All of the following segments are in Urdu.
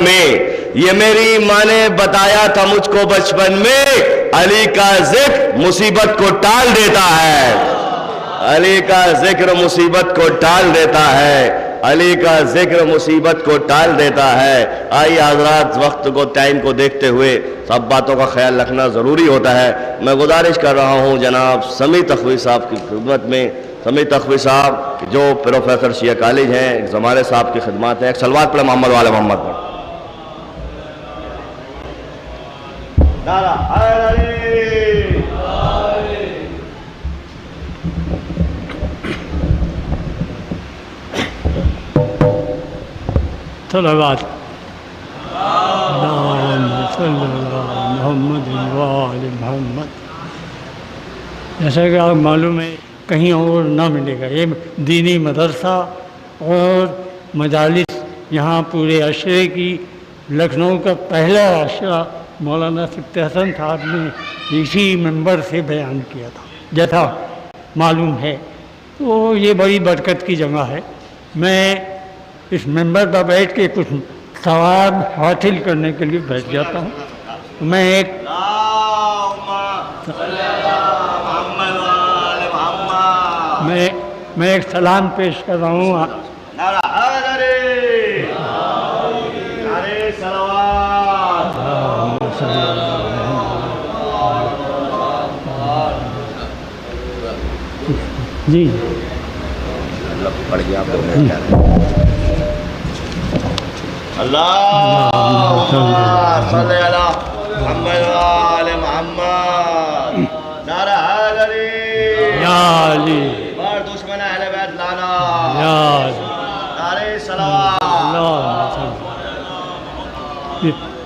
میں، یہ میری ماں نے بتایا تھا مجھ کو بچپن میں، علی کا ذکر مصیبت کو ٹال دیتا ہے، علی کا ذکر مصیبت کو ٹال دیتا ہے، علی کا ذکر مصیبت کو ٹال دیتا ہے۔ آئیے حضرات، وقت کو ٹائم کو دیکھتے ہوئے سب باتوں کا خیال رکھنا ضروری ہوتا ہے۔ میں گزارش کر رہا ہوں جناب سمیع تخوی صاحب کی خدمت میں، سمیع تخوی صاحب جو پروفیسر شیعہ کالج ہیں، زمارے صاحب کی خدمات ہیں، ایک صلوات پڑھیں محمد وعلی محمد پر۔ نعرہ حیدری، صلوات اللہم صلی اللہ محمد وآل محمد۔ جیسا کہ آپ معلوم ہے کہیں اور نہ ملے گا، یہ دینی مدرسہ اور مجالس یہاں پورے عشرے کی، لکھنؤ کا پہلا عشرہ مولانا سبط حسن صاحب نے اسی ممبر سے بیان کیا تھا، جیسا معلوم ہے۔ تو یہ بڑی برکت کی جگہ ہے۔ میں اس ممبر پر بیٹھ کے کچھ ثواب حاصل کرنے کے لیے بیٹھ جاتا ہوں۔ میں ایک سلام پیش کر رہا ہوں۔ نعرہ حیدری، نعرہ صلوات۔ جی پڑھ گیا آپ اللہم صلی اللہ محمد وآل محمد۔ نعرہ حیدری، یا علی، بار دشمن اہل بیت لانا، یا علی، نعرہ صلوات۔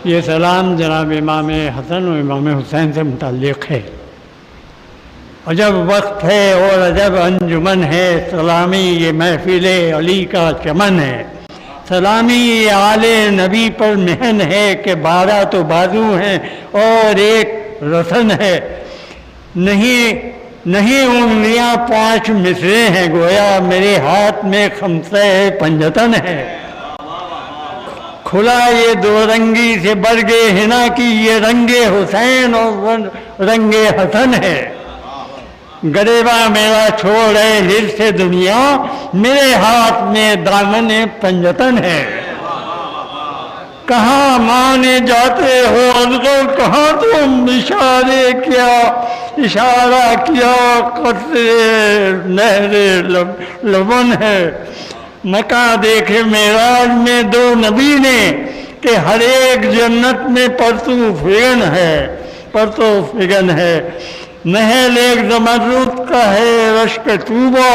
یہ سلام جناب امام حسن و امام حسین سے متعلق ہے۔ عجب وقت ہے اور عجب انجمن ہے، سلامی یہ محفل علی کا چمن ہے، سلامی یہ آل نبی پر مہن ہے کہ 12 تو بازو ہیں اور ایک رسن ہے، نہیں انگلیاں 5 مصرے ہیں، گویا میرے ہاتھ میں خمسہ پنجتن ہے، کھلا یہ 2 رنگی سے برگ حنا کی، یہ رنگ حسین اور رنگ حسن ہے، گریباں میرا چھوڑے ہر سے دنیا، میرے ہاتھ میں دامن پنجتن ہے، کہاں مانے جاتے ہو ازغو، کہاں تم اشارہ کیا قطرے نہر لبن ہے، مکہ دیکھے معراج میں 2 نبی نے کہ ہر ایک جنت میں پرتو فگن ہے، محل ایک زمرد کا ہے رشک طوبہ،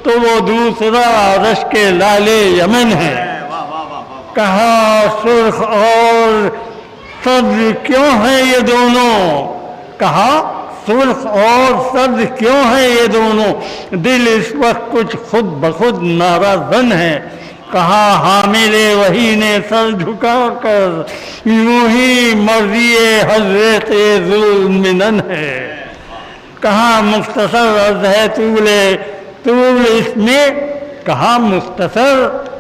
تو وہ دوسرا رشک لال یمن ہے، کہا سرخ اور سبز کیوں ہیں یہ دونوں، کہا سرخ اور سبز کیوں ہیں یہ دونوں، دل اس وقت کچھ خود بخود ناراضن ہے، کہا حامل وحی نے سر جھکا کر یوں ہی مرضی حضرت ذوالمنن ہے، کہا مختصر عرض ہے طول اس میں، کہا مختصر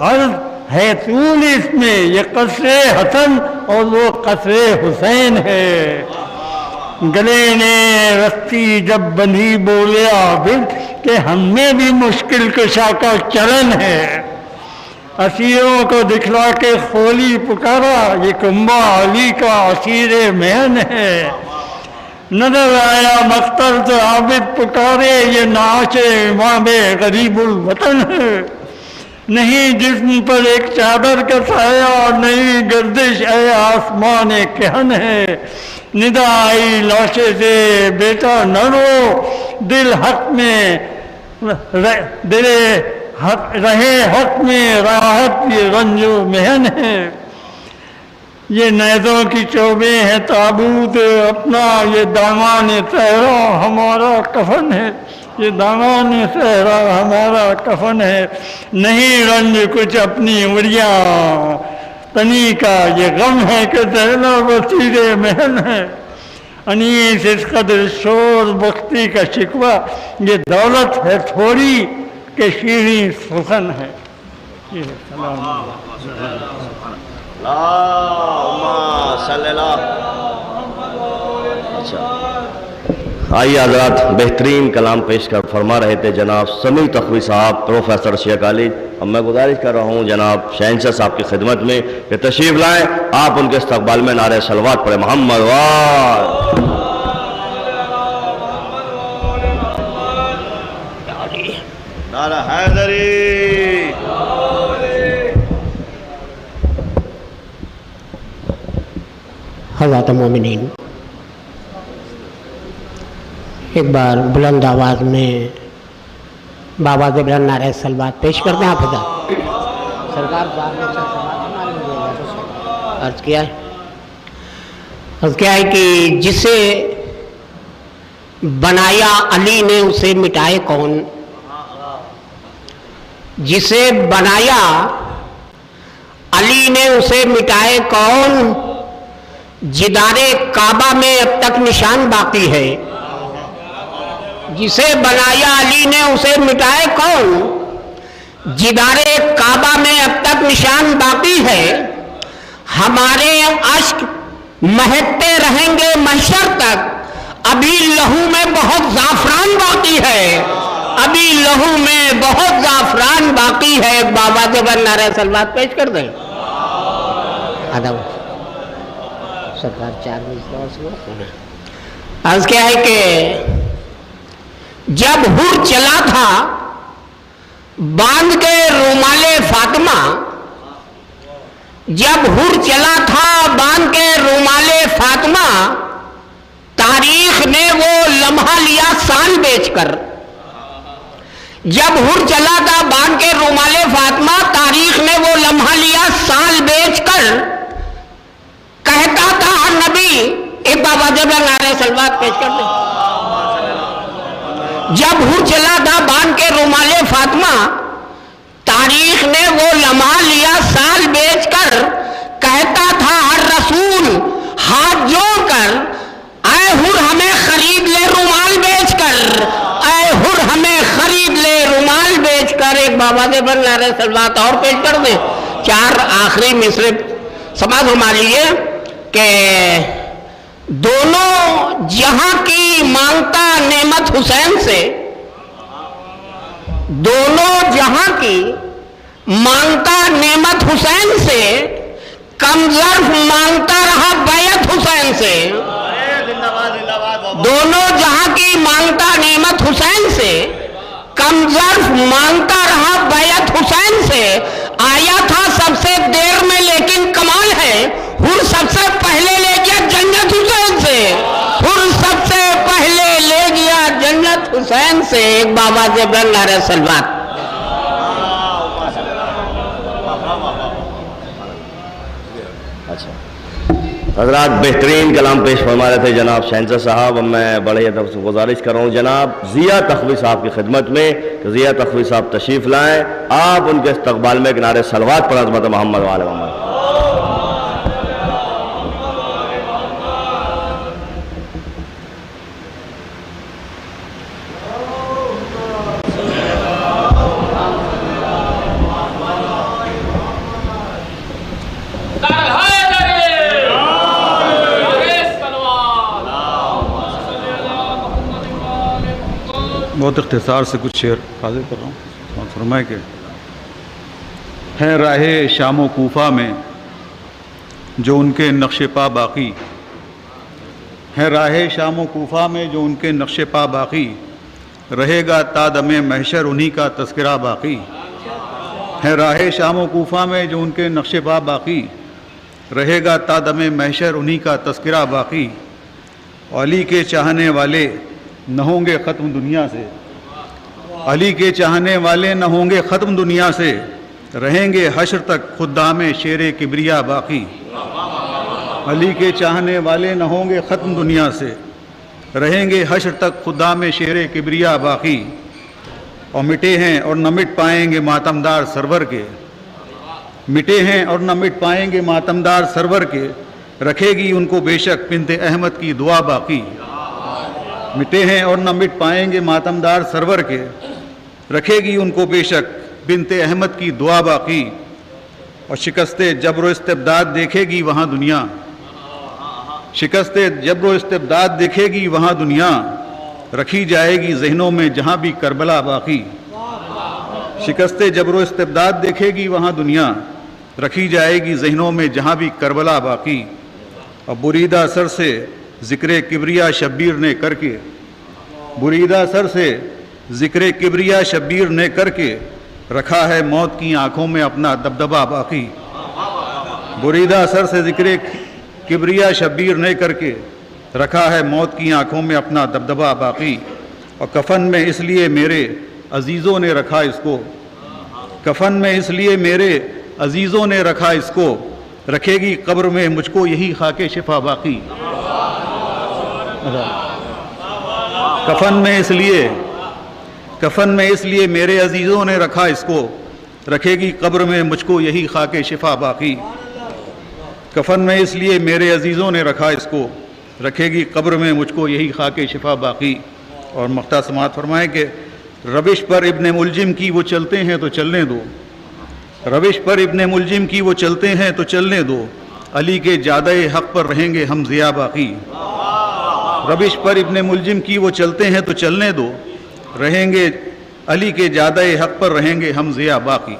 عرض ہے طول اس میں، یہ قصر حسن اور وہ قصر حسین ہے، گلے نے رسی جب بندھی بولے عابد کہ ہم میں بھی مشکل کشا کا چلن ہے، اسیروں کو دکھلا کے خولی پکارا، یہ کنبہ علی کا اسیر مہن ہے، نظر آیا مختر تو عابد پکارے، یہ ناچ امام غریب الوطن ہے، نہیں جسم پر ایک چادر کا سایہ، نہیں گردش اے آسمان کہن ہے، ندا آئی لاشے سے بیٹا نہ رو، دل حق میں رہے حق میں راحت، یہ رنج و محن ہے، یہ نیزوں کی چوبیں ہیں تابوت اپنا، یہ دامان صحرا ہمارا کفن ہے، یہ دامان صحرا ہمارا کفن ہے، نہیں رنج کچھ اپنی عمریاں تنی کا، یہ غم ہے کہ دہلا وسیر محن ہے، انیس اس قدر شور بختی کا شکوہ، یہ دولت ہے تھوڑی کہ شیریں سخن ہے۔ سلام اللہم صلی اللہ. اچھا آئیے حضرات، بہترین کلام پیش کر فرما رہے تھے جناب سمیع تخوی صاحب پروفیسر شیعہ کالج. اب میں گزارش کر رہا ہوں جناب شہنشاہ صاحب کی خدمت میں کہ تشریف لائیں. آپ ان کے استقبال میں نعرہ صلوات پڑھیں. محمد وال نعرہ حیدری. حضرات مومنین، ایک بار بلند آواز میں بابا سے بلند نعرہ صلوات پیش کرتے ہیں. آپ حضرات سرکار عرض کیا ہے کہ جسے بنایا علی نے اسے مٹائے کون. جسے بنایا علی نے اسے مٹائے کون. جدار کعبہ میں اب تک نشان باقی ہے. جسے بنایا علی نے اسے مٹائے کون. جدار کعبہ میں اب تک نشان باقی ہے. ہمارے اشک مہکتے رہیں گے محشر تک. ابھی لہو میں بہت زعفران باقی ہے. ابھی لہو میں بہت زعفران باقی ہے. بابا سے بن نعرہ صلوات پیش کر دیں. ادب سرکار 4 بجے عرض کیا ہے کہ جب حر چلا تھا باندھ کے رومال فاطمہ. جب حر چلا تھا باندھ کے رومال فاطمہ. تاریخ نے وہ لمحہ لیا سال بیچ کر. جب حر چلا تھا باندھ کے رومال فاطمہ. تاریخ نے وہ لمحہ لیا سال بیچ کر. کہتا تھا نبی. ایک بابا جب نعرہ صلوات پیش کر دیں. جب حر چلا تھا باندھ کے رومال فاطمہ. تاریخ نے وہ لمحہ لیا سال بیچ کر. کہتا تھا ہر رسول ہاتھ جوڑ کر اے حر ہمیں خرید لے رومال بیچ کر. اے حر ہمیں خرید لے رومال بیچ کر. ایک بابا سے بن نعرہ صلوات اور پیش کر دیں. 4 آخری مصرے سماعت فرما لیجیے کہ دونوں جہاں کی مانگتا نعمت حسین سے. دونوں جہاں کی مانگتا نعمت حسین سے. کم ظرف مانگتا رہا بیعت حسین سے. دونوں جہاں کی مانگتا نعمت حسین سے. کم ظرف مانگتا رہا بیعت حسین سے. آیا تھا سب سے دیر میں لیکن کمال ہے. حر سب سے پہلے لے گیا جنت حسین سے. حر سب سے پہلے لے گیا جنت حسین سے. ایک بابا سے بلند نعرہ صلوات. حضرات بہترین کلام پیش فرما رہے تھے جناب شہنشاہ صاحب. اب میں بڑے ادب سے گزارش کر رہا ہوں جناب ضیاء تخوی صاحب کی خدمت میں کہ ضیاء تخوی صاحب تشریف لائیں. آپ ان کے استقبال میں ایک نعرہ صلوات پر عظمت محمد وعلی محمد. بہت اختصار سے کچھ شعر حاضر کر رہا ہوں. فرمائے کہ ہے راہ شام و کوفہ میں جو ان کے نقش پا باقی. ہے راہ شام و کوفہ میں جو ان کے نقش پا باقی. رہے گا تا دم محشر انہی کا تذکرہ باقی. ہے راہ شام و کوفہ میں جو ان کے نقش پا باقی. رہے گا تا دم محشر انہی کا تذکرہ باقی. علی کے چاہنے والے نہ ہوں گے ختم دنیا سے. علی کے چاہنے والے نہ ہوں گے ختم دنیا سے. رہیں گے حشر تک خدام شیر کبریا باقی. علی کے چاہنے والے نہ ہوں گے ختم دنیا سے. رہیں گے حشر تک خدام شیر کبریا باقی. اور مٹے ہیں اور نہ مٹ پائیں گے ماتمدار سرور کے. مٹے ہیں اور نہ مٹ پائیں گے ماتمدار سرور کے. رکھے گی ان کو بے شک بنت احمد کی دعا باقی. مٹے ہیں اور نہ مٹ پائیں گے ماتمدار سرور کے. رکھے گی ان کو بے شک بنت احمد کی دعا باقی. اور شکست جبر و استبداد دیکھے گی وہاں دنیا، شکست جبر و استبداد دیکھے گی وہاں دنیا، رکھی جائے گی ذہنوں میں جہاں بھی کربلا باقی، شکست جبر و استبداد دیکھے گی وہاں دنیا، رکھی جائے گی ذہنوں میں جہاں بھی کربلا باقی۔ اور بریدہ سر سے ذکر کبریا شبیر نے کر کے، بریدہ سر سے ذکر کبریا شبیر نے کر کے رکھا ہے موت کی آنکھوں میں اپنا دبدبہ باقی، بریدہ سر سے ذکر کبریا شبیر نے کر کے رکھا ہے موت کی آنکھوں میں اپنا دبدبہ باقی۔ اور کفن میں اس لیے میرے عزیزوں نے رکھا اس کو، کفن میں اس لیے میرے عزیزوں نے رکھا اس کو، رکھے گی قبر میں مجھ کو یہی خاک شفا باقی۔ کفن میں اس لیے میرے عزیزوں نے رکھا اس کو، رکھے گی قبر میں مجھ کو یہی خاک شفا باقی۔ کفن میں اس لیے میرے عزیزوں نے رکھا اس کو، رکھے گی قبر میں مجھ کو یہی خاک شفا باقی۔ اور مختہ سماعت فرمائیں کہ روش پر ابن ملجم کی وہ چلتے ہیں تو چلنے دو، روش پر ابن ملجم کی وہ چلتے ہیں تو چلنے دو، علی کے جادہ حق پر رہیں گے ہم ضیا باقی۔ روش پر ابن ملجم کی وہ چلتے ہیں تو چلنے دو، رہیں گے علی کے جادہ حق پر رہیں گے ہم ضیا باقی۔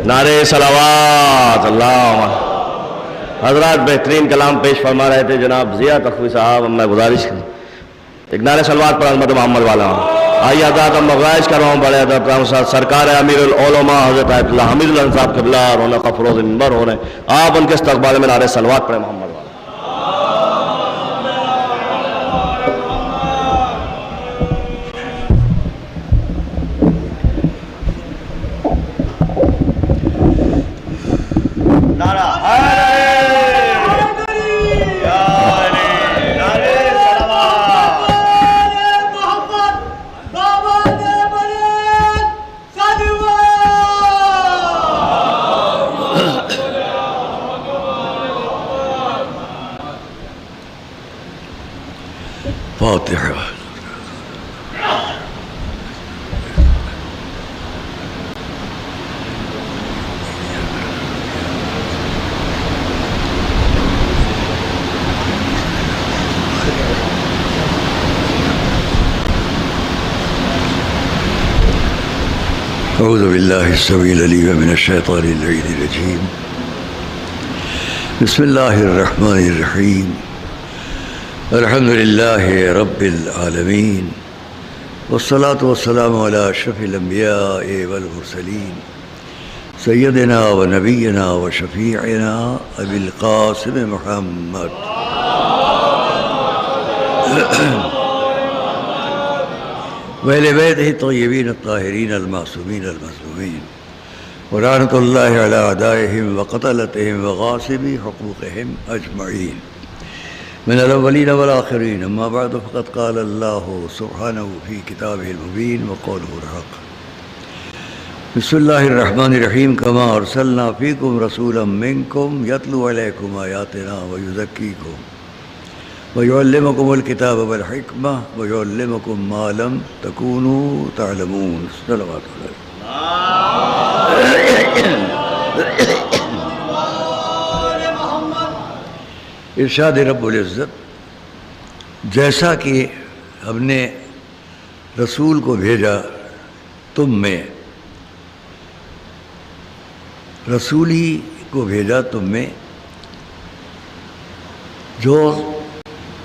نعرے صلوات اللہ۔ حضرات بہترین کلام پیش فرما رہے تھے جناب ضیاء تخوی صاحب، میں گزارش ایک نعرے صلوات پر عظمت محمد والا ہوں۔ آئیے حضرات ہم گزارش کر رہا ہوں بڑے ادب ساتھ سرکار امیر العلماء حضرت آیت اللہ حمید اللہ صاحب قبلہ رونق افروز منبر ہو رہے ہیں، آپ ان کے استقبال میں نعرے صلوات پڑھیں محمد والا۔ فاتحة. أعوذ بالله السميع العليم من الشيطان اللعين الرجيم. بسم الله الرحمن الرحيم. الحمد لله رب العالمين، والصلاة والسلام على أشرف الأنبياء والمرسلين سيدنا ونبينا وشفيعنا أبي القاسم محمد وأهل بيته الطيبين الطاهرين المعصومين المظلومين، ولعنة الله على أعدائهم وقتلتهم وغاصبي حقوقهم أجمعين من الأولين والآخرين. أما بعد فقد قال الله سبحانه في كتابه المبين وقوله الحق. بسم الله الرحمن الرحيم. كما أرسلنا فيكم رسولا منكم يتلو عليكم آياتنا ويزكيكم ويعلمكم الكتاب والحكمة ويعلمكم ما لم تكونوا تعلمون. صلوات الله. ارشاد رب العزت، جیسا کہ ہم نے رسول کو بھیجا تم میں، رسول ہی کو بھیجا تم میں جو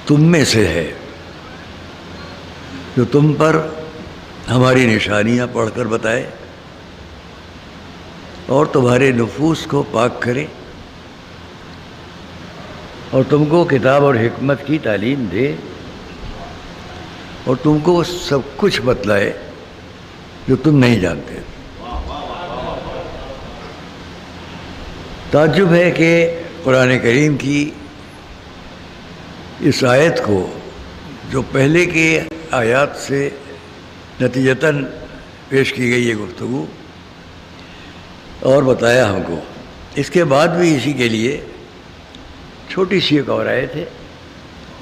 تم میں سے ہے، جو تم پر ہماری نشانیاں پڑھ کر بتائے اور تمہارے نفوس کو پاک کرے اور تم کو کتاب اور حکمت کی تعلیم دے اور تم کو سب کچھ بتلائے جو تم نہیں جانتے۔ تعجب ہے کہ قرآن کریم کی اس آیت کو، جو پہلے کے آیات سے نتیجتاً پیش کی گئی ہے گفتگو اور بتایا ہم کو، اس کے بعد بھی اسی کے لیے چھوٹی سی ایک اور آیت ہے،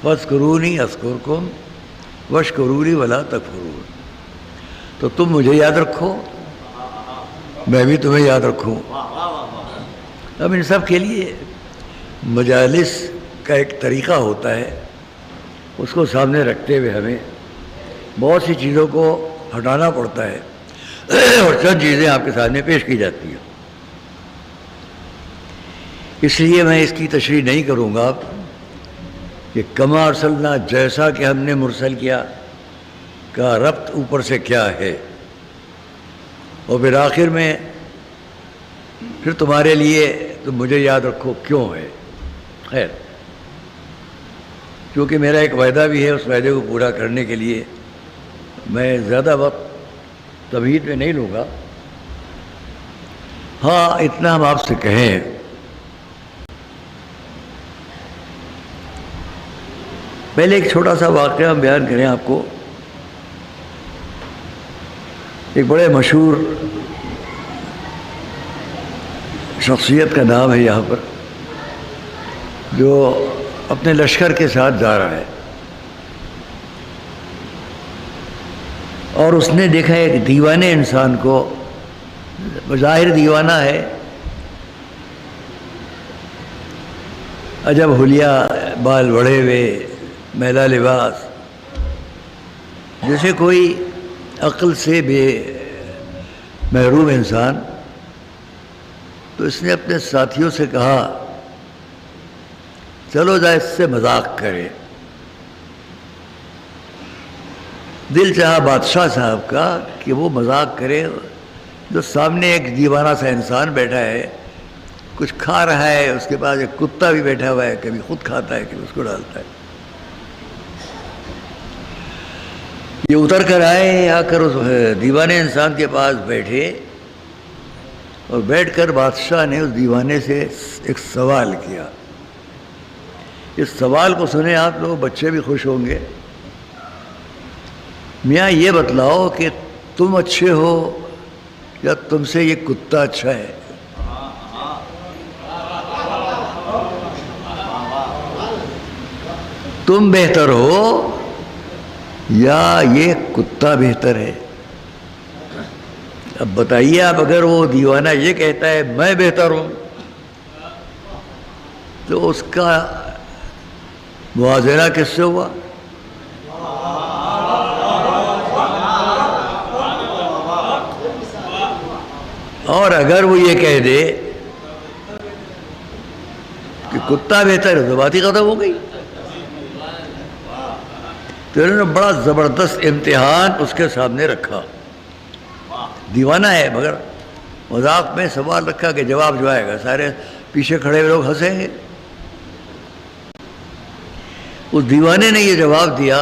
وَاذْكُرُونِي أَذْكُرْكُمْ وَاشْكُرُوا لِي وَلَا تَكْفُرُونِ۔ تو تم مجھے یاد رکھو، میں بھی تمہیں یاد رکھوں۔ اب ان سب کے لیے مجالس کا ایک طریقہ ہوتا ہے، اس کو سامنے رکھتے ہوئے ہمیں بہت سی چیزوں کو ہٹانا پڑتا ہے اور چند چیزیں آپ کے سامنے پیش کی جاتی ہیں۔ اس لیے میں اس کی تشریح نہیں کروں گا کہ کما ارسلنا، جیسا کہ ہم نے مرسل کیا کا ربط اوپر سے کیا ہے، اور پھر آخر میں پھر تمہارے لیے تم مجھے یاد رکھو کیوں ہے۔ خیر، کیونکہ میرا ایک وعدہ بھی ہے، اس وعدے کو پورا کرنے کے لیے میں زیادہ وقت تمہید میں نہیں لوں گا۔ ہاں، اتنا ہم آپ سے کہیں، پہلے ایک چھوٹا سا واقعہ ہم بیان کریں آپ کو۔ ایک بڑے مشہور شخصیت کا نام ہے یہاں پر، جو اپنے لشکر کے ساتھ جا رہا ہے، اور اس نے دیکھا ایک دیوانے انسان کو، بظاہر دیوانہ ہے، عجب حلیہ، بال بڑھے ہوئے، میلا لباس، جیسے کوئی عقل سے بے محروم انسان۔ تو اس نے اپنے ساتھیوں سے کہا چلو ذرا اس سے مذاق کرے۔ دل چاہا بادشاہ صاحب کا کہ وہ مذاق کرے، جو سامنے ایک دیوانہ سا انسان بیٹھا ہے، کچھ کھا رہا ہے، اس کے پاس ایک کتا بھی بیٹھا ہوا ہے، کبھی خود کھاتا ہے کبھی اس کو ڈالتا ہے۔ یہ اتر کر آئے، آ کر اس دیوانے انسان کے پاس بیٹھے، اور بیٹھ کر بادشاہ نے اس دیوانے سے ایک سوال کیا۔ اس سوال کو سنے آپ لوگ، بچے بھی خوش ہوں گے۔ میاں یہ بتلاؤ کہ تم اچھے ہو یا تم سے یہ کتا اچھا ہے؟ تم بہتر ہو یا یہ کتا بہتر ہے؟ اب بتائیے آپ، اگر وہ دیوانہ یہ کہتا ہے میں بہتر ہوں، تو اس کا موازنہ کس سے ہوا؟ اور اگر وہ یہ کہہ دے کہ کتا بہتر ہے تو بات ہی ختم ہو گئی۔ تو انہوں نے بڑا زبردست امتحان اس کے سامنے رکھا۔ دیوانہ ہے مگر مذاق میں سوال رکھا کہ جواب جو آئے گا، سارے پیچھے کھڑے ہوئے لوگ ہنسیں گے۔ اس دیوانے نے یہ جواب دیا،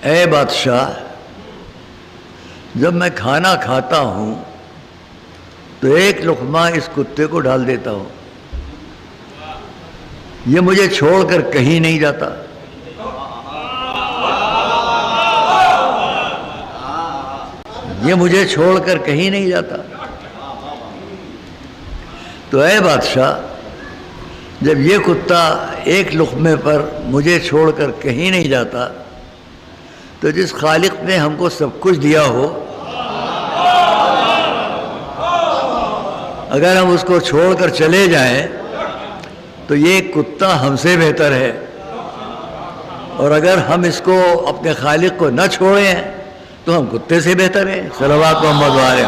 اے بادشاہ، جب میں کھانا کھاتا ہوں تو ایک لقمہ اس کتے کو ڈال دیتا ہوں، یہ مجھے چھوڑ کر کہیں نہیں جاتا۔ یہ مجھے چھوڑ کر کہیں نہیں جاتا۔ تو اے بادشاہ، جب یہ کتا ایک لقمے پر مجھے چھوڑ کر کہیں نہیں جاتا، تو جس خالق نے ہم کو سب کچھ دیا ہو، اگر ہم اس کو چھوڑ کر چلے جائیں تو یہ کتا ہم سے بہتر ہے، اور اگر ہم اس کو اپنے خالق کو نہ چھوڑیں تو ہم کتے سے بہتر ہیں۔ صلوات محمد علیہ۔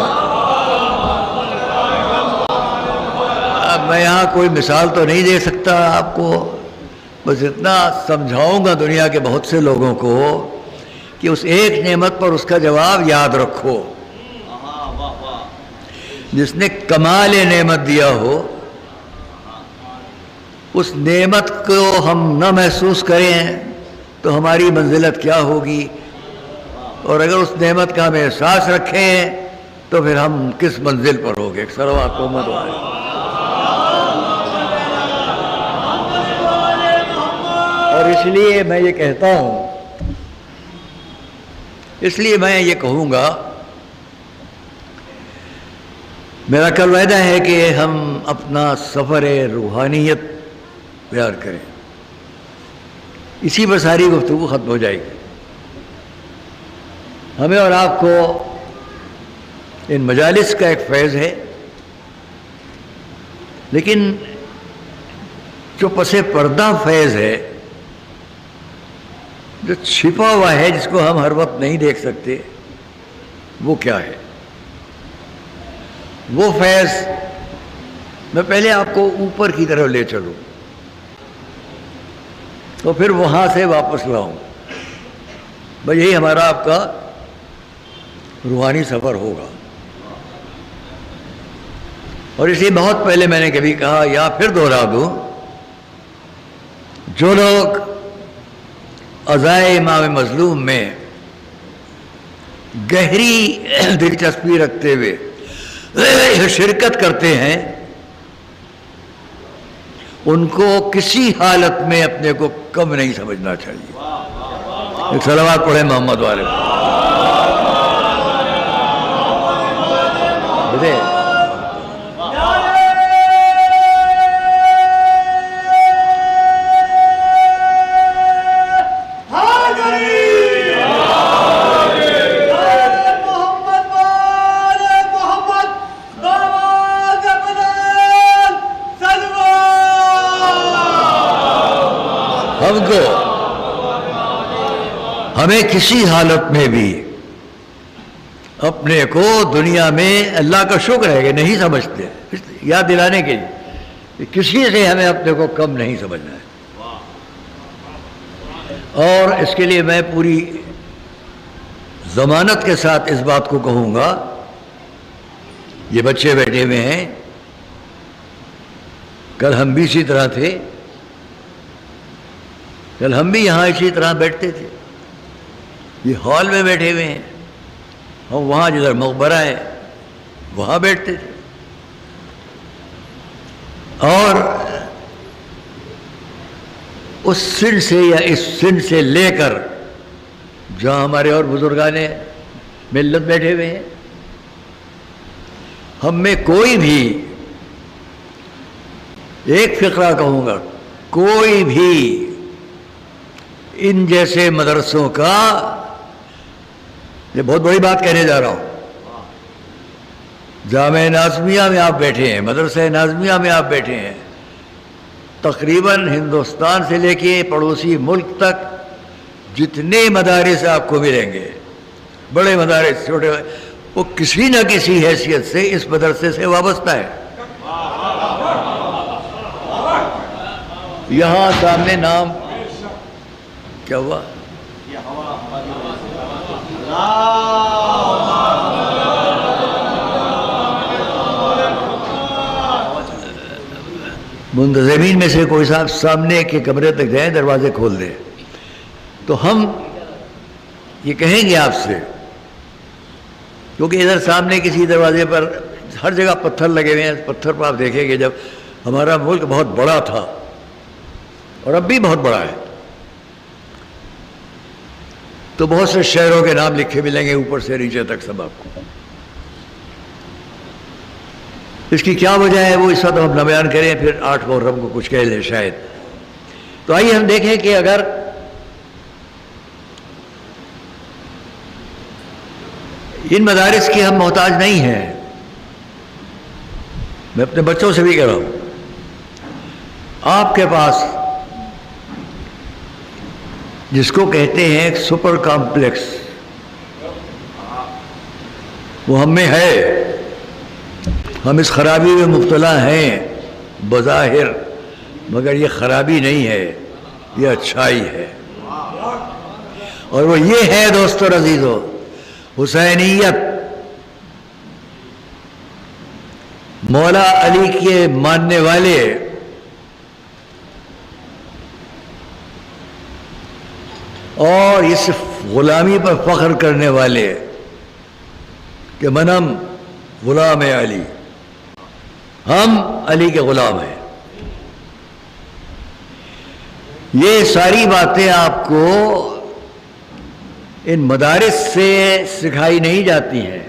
اب میں یہاں کوئی مثال تو نہیں دے سکتا آپ کو، بس اتنا سمجھاؤں گا دنیا کے بہت سے لوگوں کو کہ اس ایک نعمت پر اس کا جواب یاد رکھو۔ جس نے کمال نعمت دیا ہو، اس نعمت کو ہم نہ محسوس کریں تو ہماری منزلت کیا ہوگی، اور اگر اس نعمت کا ہم احساس رکھیں تو پھر ہم کس منزل پر ہوگے۔ صلوات محمد علیہ۔ اور اس لیے میں یہ کہتا ہوں، اس لیے میں یہ کہوں گا، میرا کل وعدہ ہے کہ ہم اپنا سفر روحانیت بیان کریں، اسی پر ساری گفتگو ختم ہو جائے گی۔ ہمیں اور آپ کو ان مجالس کا ایک فیض ہے، لیکن جو پس پردہ فیض ہے، جو چھپا ہوا ہے، جس کو ہم ہر وقت نہیں دیکھ سکتے، وہ کیا ہے؟ وہ فیض میں پہلے آپ کو اوپر کی طرف لے چلوں تو پھر وہاں سے واپس لاؤں. بھئی یہی ہمارا آپ کا روحانی سفر ہوگا. اور اس لیے بہت پہلے میں نے کبھی کہا، یا پھر دوہرا دوں، جو لوگ عزائے امام مظلوم میں گہری دلچسپی رکھتے ہوئے شرکت کرتے ہیں، ان کو کسی حالت میں اپنے کو کم نہیں سمجھنا چاہیے. ایک صلوات پڑھیں محمد والے. ہمیں کسی حالت میں بھی اپنے کو دنیا میں اللہ کا شکر ہے کہ نہیں سمجھتے، یاد دلانے کے لیے کہ کسی سے ہمیں اپنے کو کم نہیں سمجھنا ہے. اور اس کے لیے میں پوری ضمانت کے ساتھ اس بات کو کہوں گا، یہ بچے بیٹھے ہوئے ہیں، کل ہم بھی اسی طرح تھے، کل ہم بھی یہاں اسی طرح بیٹھتے تھے، یہ ہال میں بیٹھے ہوئے ہیں، ہم وہاں جدھر مقبرہ ہے وہاں بیٹھتے تھے. اور اس سن سے یا اس سن سے لے کر جہاں ہمارے اور بزرگان ملت بیٹھے ہوئے ہیں، ہم میں کوئی بھی، ایک فقرہ کہوں گا، کوئی بھی ان جیسے مدرسوں کا، یہ بہت بڑی بات کہنے جا رہا ہوں، جامعہ نازمیہ میں آپ بیٹھے ہیں، مدرسہ نازمیہ میں آپ بیٹھے ہیں، تقریباً ہندوستان سے لے کے پڑوسی ملک تک جتنے مدارس آپ کو ملیں گے، بڑے مدارس، چھوٹے، وہ کسی نہ کسی حیثیت سے اس مدرسے سے وابستہ ہے. یہاں سامنے نام کیا ہوا؟ منتظمین میں سے کوئی صاحب سامنے کے کمرے تک جائیں، دروازے کھول دیں، تو ہم یہ کہیں گے آپ سے، کیونکہ ادھر سامنے کسی دروازے پر ہر جگہ پتھر لگے ہوئے ہیں، پتھر پر آپ دیکھیں گے جب ہمارا ملک بہت بڑا تھا اور اب بھی بہت بڑا ہے تو بہت سے شہروں کے نام لکھے ملیں گے اوپر سے نیچے تک سب آپ کو. اس کی کیا وجہ ہے وہ اس وقت ہم نہ بیان کریں، پھر 8 محرم کو کچھ کہہ لیں شاید. تو آئیے ہم دیکھیں کہ اگر ان مدارس کی ہم محتاج نہیں ہیں، میں اپنے بچوں سے بھی کہہ رہا ہوں، آپ کے پاس جس کو کہتے ہیں ایک سپر کمپلیکس، وہ ہم میں ہے. ہم اس خرابی میں مبتلا ہیں بظاہر، مگر یہ خرابی نہیں ہے، یہ اچھائی ہے. اور وہ یہ ہے دوستو اور عزیزو، حسینیت، مولا علی کے ماننے والے اور اس غلامی پر فخر کرنے والے کہ منم غلام علی، ہم علی کے غلام ہیں. یہ ساری باتیں آپ کو ان مدارس سے سکھائی نہیں جاتی ہیں.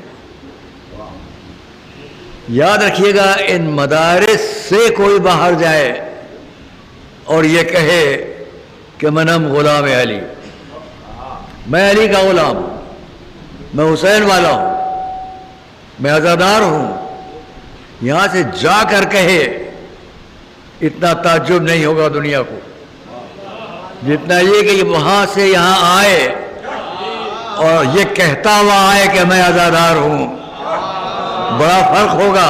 یاد رکھیے گا، ان مدارس سے کوئی باہر جائے اور یہ کہے کہ منم غلام علی، میں علی کا غلام ہوں، میں حسین والا ہوں، میں عزادار ہوں، یہاں سے جا کر کہے اتنا تعجب نہیں ہوگا دنیا کو جتنا یہ کہ یہ وہاں سے یہاں آئے اور یہ کہتا ہوا آئے کہ میں عزادار ہوں. بڑا فرق ہوگا.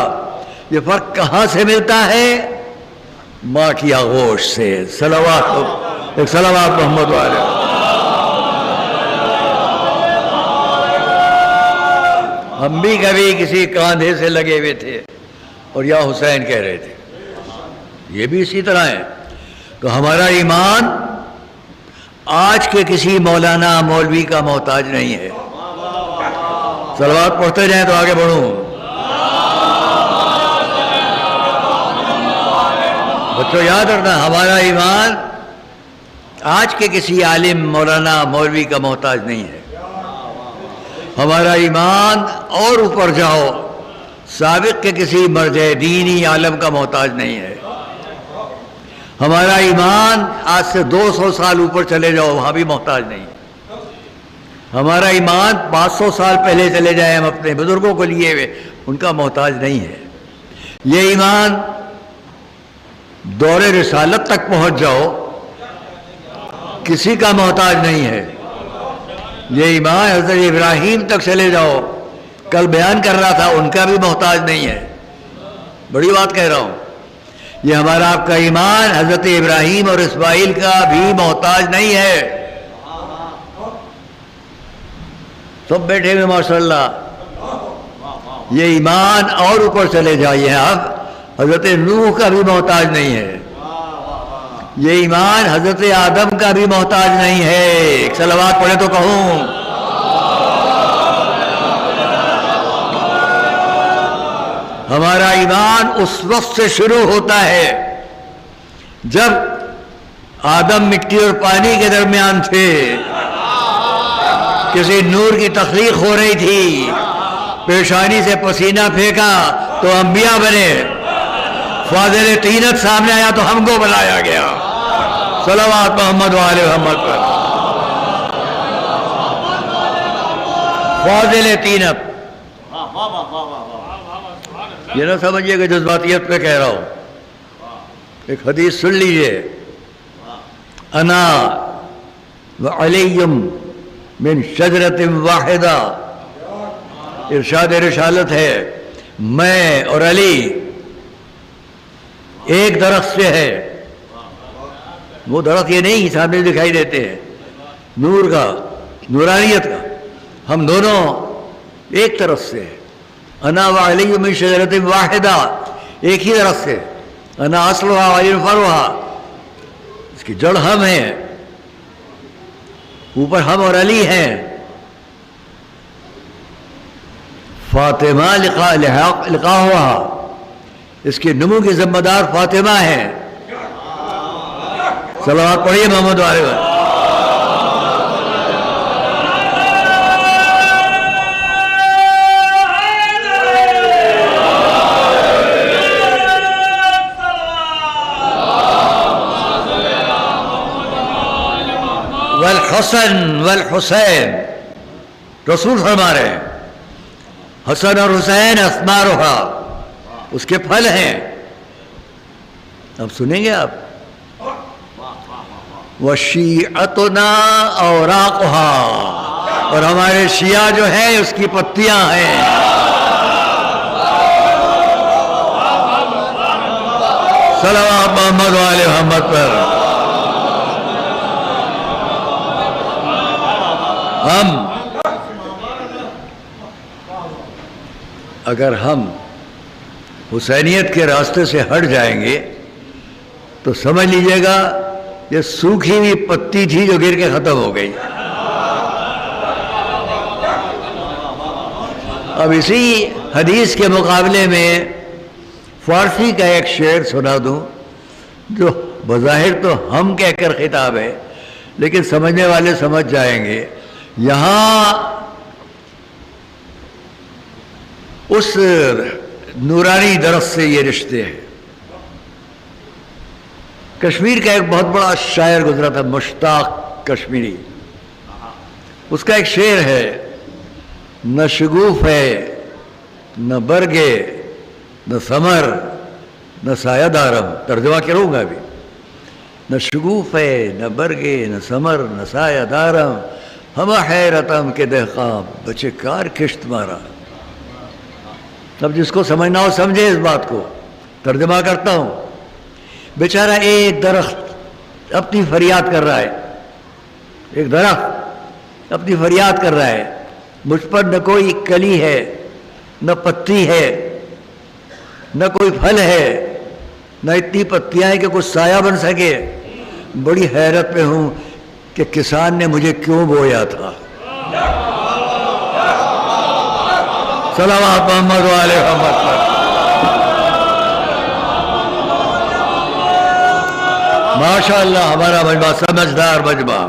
یہ فرق کہاں سے ملتا ہے؟ ماں کی آغوش سے. صلوات، ایک صلوات محمد والے. ہم بھی کبھی کسی کاندھے سے لگے ہوئے تھے اور یا حسین کہہ رہے تھے. یہ بھی اسی طرح ہے. تو ہمارا ایمان آج کے کسی مولانا مولوی کا محتاج نہیں ہے. صلوات پڑھتے جائیں تو آگے بڑھوں. بچوں یاد رکھنا، ہمارا ایمان آج کے کسی عالم مولانا مولوی کا محتاج نہیں ہے. ہمارا ایمان اور اوپر جاؤ، سابق کے کسی مرجع دینی عالم کا محتاج نہیں ہے. ہمارا ایمان آج سے 200 سال اوپر چلے جاؤ، وہاں بھی محتاج نہیں ہے. ہمارا ایمان 500 سال پہلے چلے جائیں ہم اپنے بزرگوں کو لیے ہوئے، ان کا محتاج نہیں ہے. یہ ایمان دور رسالت تک پہنچ جاؤ، کسی کا محتاج نہیں ہے. یہ ایمان حضرت ابراہیم تک چلے جاؤ، کل بیان کر رہا تھا، ان کا بھی محتاج نہیں ہے. بڑی بات کہہ رہا ہوں. یہ ہمارا آپ کا ایمان حضرت ابراہیم اور اسماعیل کا بھی محتاج نہیں ہے. سب بیٹھے ہوئے ماشاءاللہ. یہ ایمان اور اوپر چلے جائیے، اب حضرت نوح کا بھی محتاج نہیں ہے. یہ ایمان حضرت آدم کا بھی محتاج نہیں ہے. ایک صلوات پڑھے تو کہوں. ہمارا ایمان اس وقت سے شروع ہوتا ہے جب آدم مٹی اور پانی کے درمیان تھے، کسی نور کی تخلیق ہو رہی تھی، پیشانی سے پسینہ پھینکا تو انبیاء بنے، فاضل طینت سامنے آیا تو ہم کو بلایا گیا. صلوات محمد وآل محمد پر. فاضل طینت. یہ نہ سمجھیے کہ جذباتیت پہ کہہ رہا ہوں. ایک حدیث سن لیجئے. انا وعلی من شجرۃ واحدہ. ارشاد رسالت ہے، میں اور علی ایک درخت سے ہے. وہ درخت یہ نہیں سامنے دکھائی دیتے ہیں، نور کا، نورانیت کا. ہم دونوں ایک طرف سے. انا وعلی من شجرۃ واحدہ، ایک ہی درخت سے. انا اصلها وعلی فرعها. اس کی جڑ ہم ہیں، اوپر ہم اور علی ہیں. فاطمہ لقاؤہا، اس کے نمو کی ذمہ دار فاطمہ ہیں. صلوات پڑھیے محمد والے. والحسن والحسین، رسول فرما رہے ہیں حسن اور حسین اثمارها، اس کے پھل ہیں. اب سنیں گے آپ. وشیعتنا اوراقها، اور ہمارے شیعہ جو ہیں اس کی پتیاں ہیں. صلوات محمد وآل محمد پر. ہم اگر ہم حسینیت کے راستے سے ہٹ جائیں گے تو سمجھ لیجئے گا یہ سوکھی ہوئی پتی تھی جو گر کے ختم ہو گئی. اب اسی حدیث کے مقابلے میں فارسی کا ایک شعر سنا دوں جو بظاہر تو ہم کہہ کر خطاب ہے، لیکن سمجھنے والے سمجھ جائیں گے. یہاں اس نورانی درخت سے یہ رشتے ہیں. کشمیر کا ایک بہت بڑا شاعر گزرا تھا، مشتاق کشمیری. اس کا ایک شعر ہے، نہ شگوف ہے، نہ برگے، نہ ثمر، نہ سایہ دارم. ترجمہ کروں گا ابھی. نہ شگوف ہے، نہ برگے، نہ ثمر، نہ سایہ دارم، ہمہ حیرتم کے دہقان بچے کار کشت مارا. اب جس کو سمجھنا ہو سمجھے اس بات کو. ترجمہ کرتا ہوں. بیچارہ ایک درخت اپنی فریاد کر رہا ہے، ایک درخت اپنی فریاد کر رہا ہے، مجھ پر نہ کوئی کلی ہے، نہ پتی ہے، نہ کوئی پھل ہے، نہ اتنی پتیاں ہیں کہ کچھ سایہ بن سکے. بڑی حیرت میں ہوں کہ کسان نے مجھے کیوں بویا تھا. صلوات محمد و آل محمد پر. ماشاء اللہ ہمارا مجمع سمجھدار مجمع.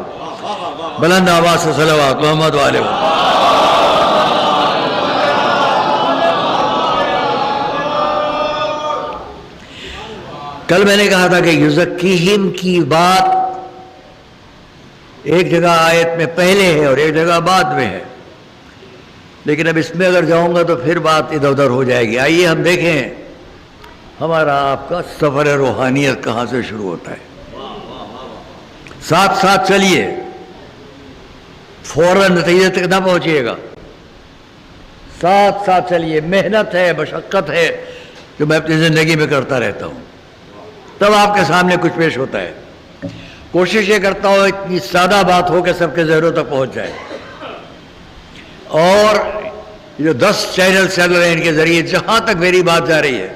بلند آواز سے صلوات محمد و آل محمد. کل میں نے کہا تھا کہ یزکیہم کی بات ایک جگہ آیت میں پہلے ہے اور ایک جگہ بعد میں ہے، لیکن اب اس میں اگر جاؤں گا تو پھر بات ادھر ادھر ہو جائے گی. آئیے ہم دیکھیں ہمارا آپ کا سفر روحانیت کہاں سے شروع ہوتا ہے. ساتھ ساتھ چلیے، فوراً نتیجے تک نہ پہنچیے گا. ساتھ ساتھ چلیے. محنت ہے، مشقت ہے جو میں اپنی زندگی میں کرتا رہتا ہوں، تب آپ کے سامنے کچھ پیش ہوتا ہے. کوشش یہ کرتا ہوں اتنی سادہ بات ہو کہ سب کے ذہنوں تک پہنچ جائے. اور جو 10 چینل چل رہے ہیں ان کے ذریعے جہاں تک میری بات جا رہی ہے،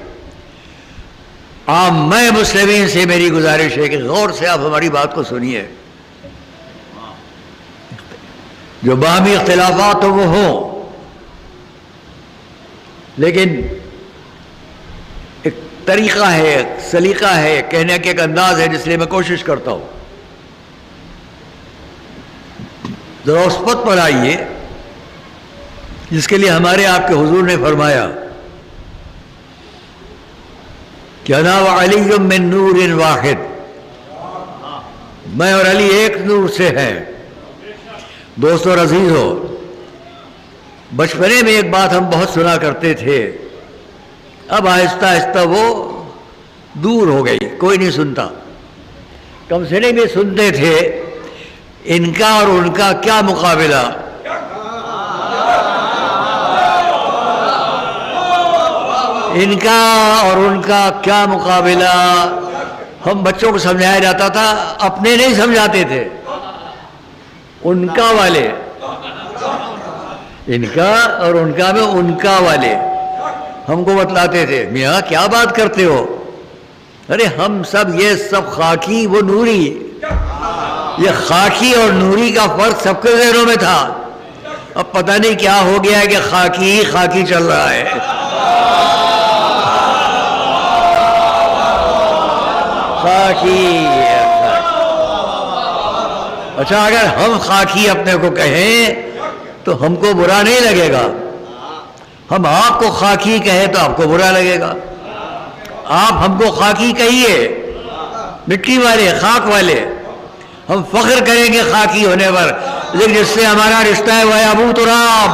عام میں مسلمین سے میری گزارش ہے کہ غور سے آپ ہماری بات کو سنیے. جو باہمی اختلافات تو وہ ہوں، لیکن ایک طریقہ ہے، ایک سلیقہ ہے، کہنے کے ایک انداز ہے، جس لیے میں کوشش کرتا ہوں. ذرا اس پت پر آئیے جس کے لیے ہمارے آپ کے حضور نے فرمایا کہ انا وعلی من نور واحد، میں اور علی ایک نور سے ہیں. دوستو اور عزیزو، بچپنے میں ایک بات ہم بہت سنا کرتے تھے، اب آہستہ آہستہ وہ دور ہو گئی، کوئی نہیں سنتا. کم سنے میں سنتے تھے ان کا اور ان کا کیا مقابلہ. ان کا اور ان کا کیا مقابلہ. ہم بچوں کو سمجھایا جاتا تھا، اپنے نہیں سمجھاتے تھے، ان کا والے. ان کا اور ان کا میں ان کا والے ہم کو بتلاتے تھے. میاں کیا بات کرتے ہو؟ ارے ہم سب یہ سب خاکی، وہ نوری. یہ خاکی اور نوری کا فرق سب کے ذہنوں میں تھا. اب پتہ نہیں کیا ہو گیا ہے کہ خاکی ہی خاکی چل رہا ہے. خاکی. اچھا، اگر ہم خاکی اپنے کو کہیں تو ہم کو برا نہیں لگے گا. ہم آپ کو خاکی کہیں تو آپ کو برا لگے گا. آپ ہم کو خاکی کہیے، مٹی والے، خاک والے، ہم فخر کریں گے خاکی ہونے پر، لیکن جس سے ہمارا رشتہ ہے وہ ہے ابو تراب.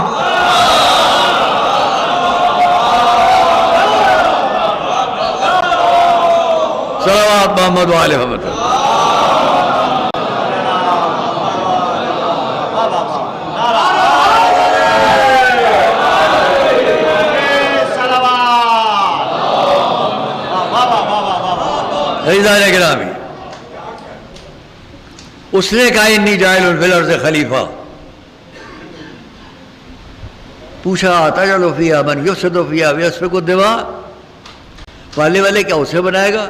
صلوات محمد و آل محمد. عزیزان گرامی، اس نے کہا انی جاعل فی الارض خلیفہ. پوچھا تجعل فیہا من یفسد فیہا ویسفک الدماء، پالنے والے کیا اسے بنائے گا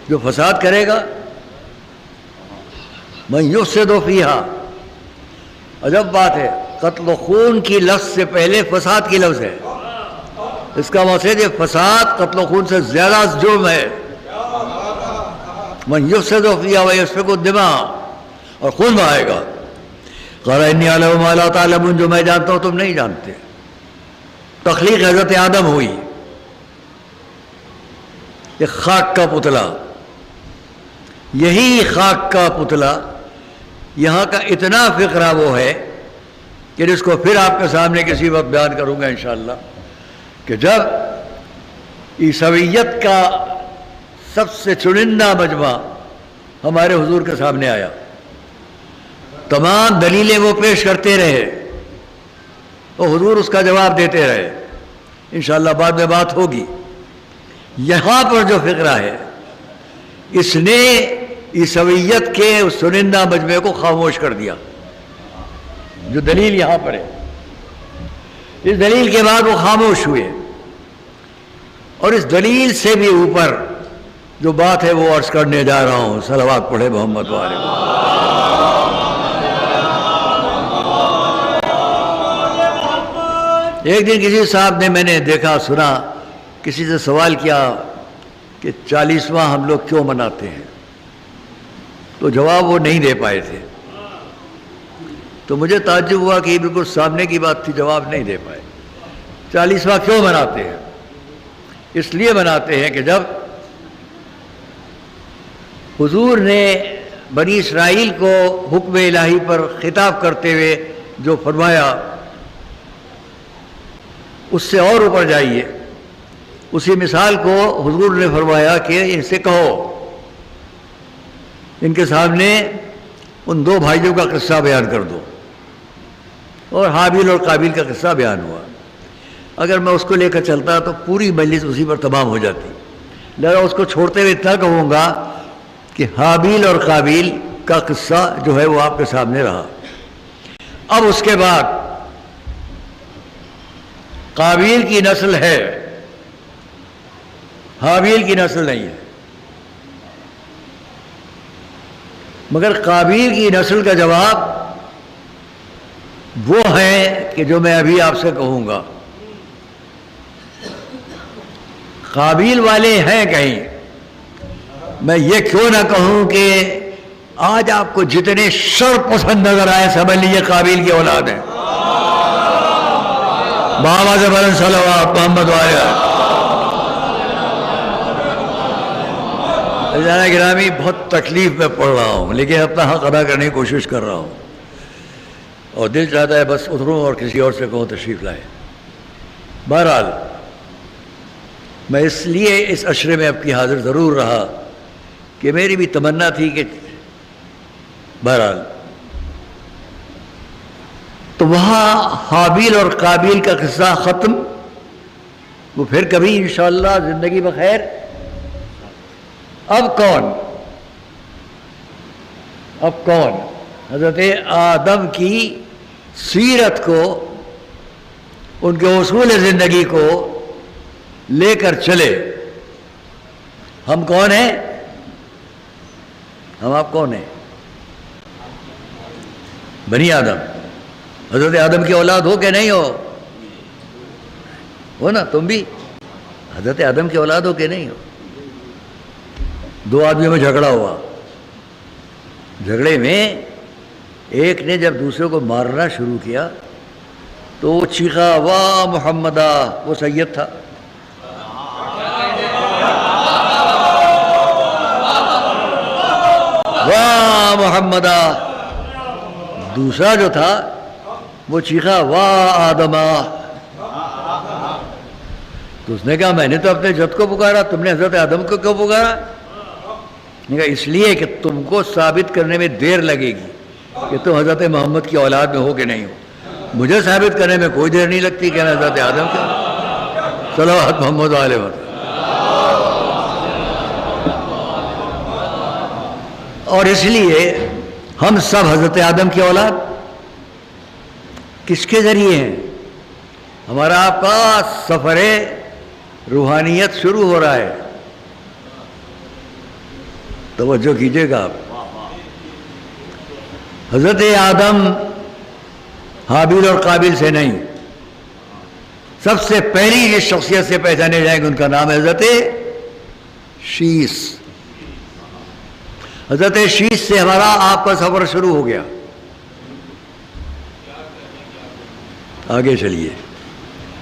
جو فساد کرے گا؟ من یفسد فیہا، عجب بات ہے، قتل و خون کی لفظ سے پہلے فساد کی لفظ ہے. اس کا مقصد یہ فساد قتل و خون سے زیادہ جرم ہے. من یفسد فیہا ویسفک الدماء، اور خون بہائے گا. قال انی اعلم ما لا تعلمون، جو میں جانتا ہوں تم نہیں جانتے. تخلیق حضرت آدم ہوئی، یہ خاک کا پتلا، یہی خاک کا پتلا، یہاں کا اتنا فقرہ وہ ہے کہ جس کو پھر آپ کے سامنے کسی وقت بیان کروں گا انشاءاللہ، کہ جب عیسویت کا سب سے چنندہ مجمع ہمارے حضور کے سامنے آیا، تمام دلیلیں وہ پیش کرتے رہے اور حضور اس کا جواب دیتے رہے، انشاءاللہ بعد میں بات ہوگی۔ یہاں پر جو فقرہ ہے اس نے عیسویت کے اس چنندہ مجمع کو خاموش کر دیا، جو دلیل یہاں پر ہے، اس دلیل کے بعد وہ خاموش ہوئے، اور اس دلیل سے بھی اوپر جو بات ہے وہ عرض کرنے جا رہا ہوں۔ صلوات پڑھے محمد والے۔ ایک دن کسی صاحب نے، میں نے دیکھا سنا، کسی سے سوال کیا کہ 40واں ہم لوگ کیوں مناتے ہیں، تو جواب وہ نہیں دے پائے تھے، تو مجھے تعجب ہوا کہ یہ بالکل سامنے کی بات تھی، جواب نہیں دے پائے۔ 40واں کیوں مناتے ہیں؟ اس لیے مناتے ہیں کہ جب حضور نے بنی اسرائیل کو حکم الہی پر خطاب کرتے ہوئے جو فرمایا، اس سے اور اوپر جائیے، اسی مثال کو حضور نے فرمایا کہ ان سے کہو، ان کے سامنے ان دو بھائیوں کا قصہ بیان کر دو، اور حابیل اور قابیل کا قصہ بیان ہوا۔ اگر میں اس کو لے کر چلتا تو پوری مجلس اسی پر تمام ہو جاتی، لہذا اس کو چھوڑتے ہوئے اتنا کہوں گا کہ حابیل اور قابیل کا قصہ جو ہے وہ آپ کے سامنے رہا۔ اب اس کے بعد قابیل کی نسل ہے، حابیل کی نسل نہیں ہے، مگر قابیل کی نسل کا جواب وہ ہے کہ جو میں ابھی آپ سے کہوں گا۔ قابیل والے ہیں کہیں، میں یہ کیوں نہ کہوں کہ آج آپ کو جتنے شر پسند نظر آئے سمجھ لیجیے قابیل کی اولاد ہیں۔ بابا سے بلند صلوات محمد والے۔ عزیزان گرامی، بہت تکلیف میں پڑ رہا ہوں، لیکن اپنا حق ادا کرنے کی کوشش کر رہا ہوں، اور دل چاہتا ہے بس اتروں اور کسی اور سے کہوں تشریف لائے۔ بہرحال میں اس لیے اس عشرے میں اب کی حاضر ضرور رہا کہ میری بھی تمنا تھی کہ بہرحال تو وہاں حابیل اور قابیل کا قصہ ختم، وہ پھر کبھی انشاءاللہ زندگی بخیر۔ اب کون حضرت آدم کی سیرت کو، ان کے اصول زندگی کو لے کر چلے۔ ہم کون ہیں؟ ہم آپ کون ہیں؟ بنی آدم، حضرت آدم کی اولاد ہو کہ نہیں ہو نا؟ تم بھی حضرت آدم کی اولاد ہو کہ نہیں ہو؟ دو آدمیوں میں جھگڑا ہوا، جھگڑے میں ایک نے جب دوسرے کو مارنا شروع کیا تو وہ چیخا، واہ محمدہ، وہ سید تھا، واہ محمدہ۔ دوسرا جو تھا وہ چیخا، واہ آدمہ۔ تو اس نے کہا میں نے تو اپنے جد کو پکارا، تم نے حضرت آدم کو کیوں پکارا؟ نے کہا اس لیے کہ تم کو ثابت کرنے میں دیر لگے گی کہ تم حضرت محمد کی اولاد میں ہو کہ نہیں ہو، مجھے ثابت کرنے میں کوئی دیر نہیں لگتی کہ میں حضرت آدم کا۔ صلوات محمد علیہ وسلم۔ اور اس لیے ہم سب حضرت آدم کی اولاد کس کے ذریعے ہیں؟ ہمارا آپ کا سفر روحانیت شروع ہو رہا ہے، توجہ کیجیے گا آپ۔ حضرت آدم حابیل اور قابیل سے نہیں، سب سے پہلی جس شخصیت سے پہچانے جائیں گے ان کا نام ہے حضرت شیس۔ حضرت شیس سے ہمارا آپ کا سفر شروع ہو گیا۔ آگے چلیے،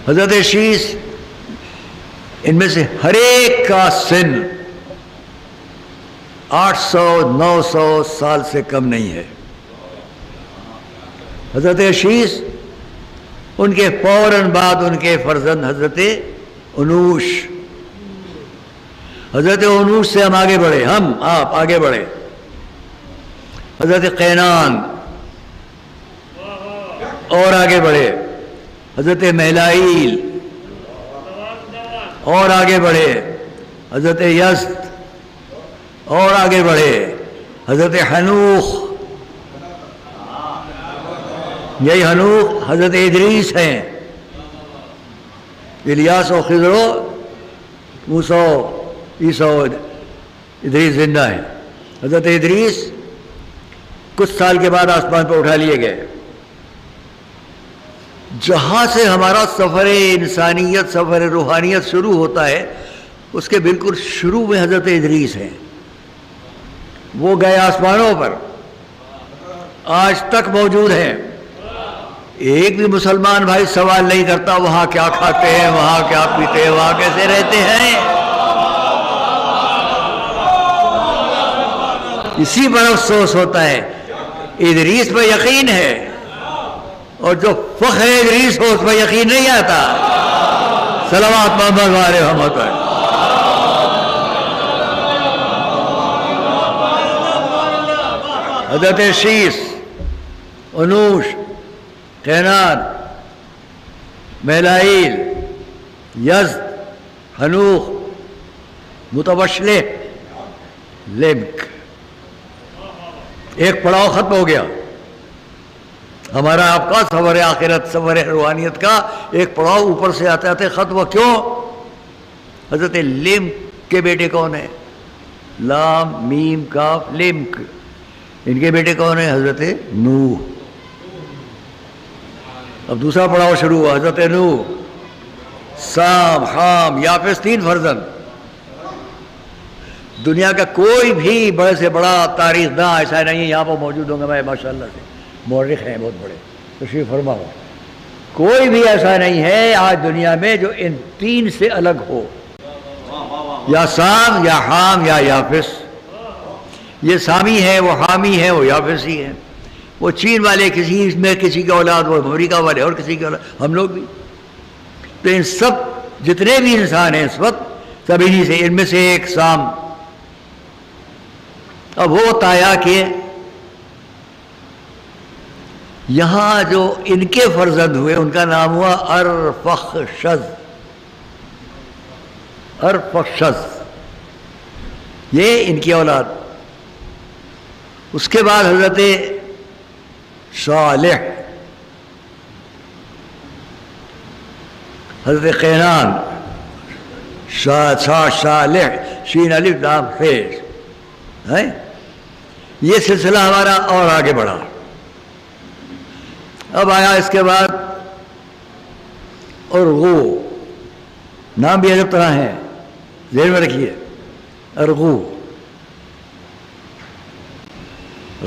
حضرت شیس، ان میں سے ہر ایک کا سن 800-900 سال سے کم نہیں ہے۔ حضرت شیس ان کے فوراً بعد ان کے فرزند حضرت انوش، حضرت انوش سے ہم آگے بڑھے، آپ آگے بڑھے، حضرت قینان، اور آگے بڑھے حضرت میلائیل، اور آگے بڑھے حضرت یزد، اور آگے بڑھے حضرت حنوخ، یہی حنوخ حضرت ادریس ہیں، الیاس و خضر و موسیٰ عیسیٰ و ادریس زندہ ہیں۔ حضرت ادریس کچھ سال کے بعد آسمان پر اٹھا لیے گئے۔ جہاں سے ہمارا سفر انسانیت، سفر روحانیت شروع ہوتا ہے، اس کے بالکل شروع میں حضرت ادریس ہیں۔ وہ گئے آسمانوں پر، آج تک موجود ہیں۔ ایک بھی مسلمان بھائی سوال نہیں کرتا وہاں کیا کھاتے ہیں، وہاں کیا پیتے ہیں، وہاں کیسے رہتے ہیں۔ اسی پر افسوس ہوتا ہے، ادریس پہ یقین ہے، اور جو فخر ادریس ہو اس پہ یقین نہیں آتا۔ صلوات محمد والے محمد پر۔ حضرت شیس، انوش، قینان، میلائیل، یزد، حنوخ، متوشلح، لیمک، ایک پڑاؤ ختم ہو گیا۔ ہمارا آپ کا سفر آخرت، سفر روحانیت کا ایک پڑاؤ اوپر سے آتے آتے ختم ہوا۔ کیوں؟ حضرت لیمک کے بیٹے کون ہیں؟ لام میم کاف لیمک، ان کے بیٹے کون ہیں؟ حضرت نوح۔ اب دوسرا پڑاؤ شروع ہوا، حضرت نوح، سام، حام، یافس، 3 فرزند۔ دنیا کا کوئی بھی بڑے سے بڑا تاریخ داں ایسا نہیں ہے، یہاں پر موجود ہوں گے میں ماشاءاللہ سے، مورخ ہیں بہت بڑے، تشریف فرما ہو، کوئی بھی ایسا نہیں ہے آج دنیا میں جو ان 3 سے الگ ہو، یا سام، یا حام، یا یافس۔ یہ سامی ہے، وہ حامی ہے، وہ یافسی ہے۔ وہ چین والے کسی کی اولاد، وہ امریکہ والے اور کسی کی اولاد، ہم لوگ بھی۔ تو ان سب جتنے بھی انسان ہیں اس وقت، سب انہی سے، ان میں سے ایک سام۔ اب وہ تایا کہ یہاں جو ان کے فرزند ہوئے ان کا نام ہوا ارفخشد۔ ارفخشد یہ ان کی اولاد۔ اس کے بعد حضرت صالح، حضرت قینان، صالح، شین الف لام فیض، یہ سلسلہ ہمارا اور آگے بڑھا۔ اب آیا اس کے بعد ارغو، نام بھی عجب طرح ہیں، ذہن میں رکھیے، ارغو،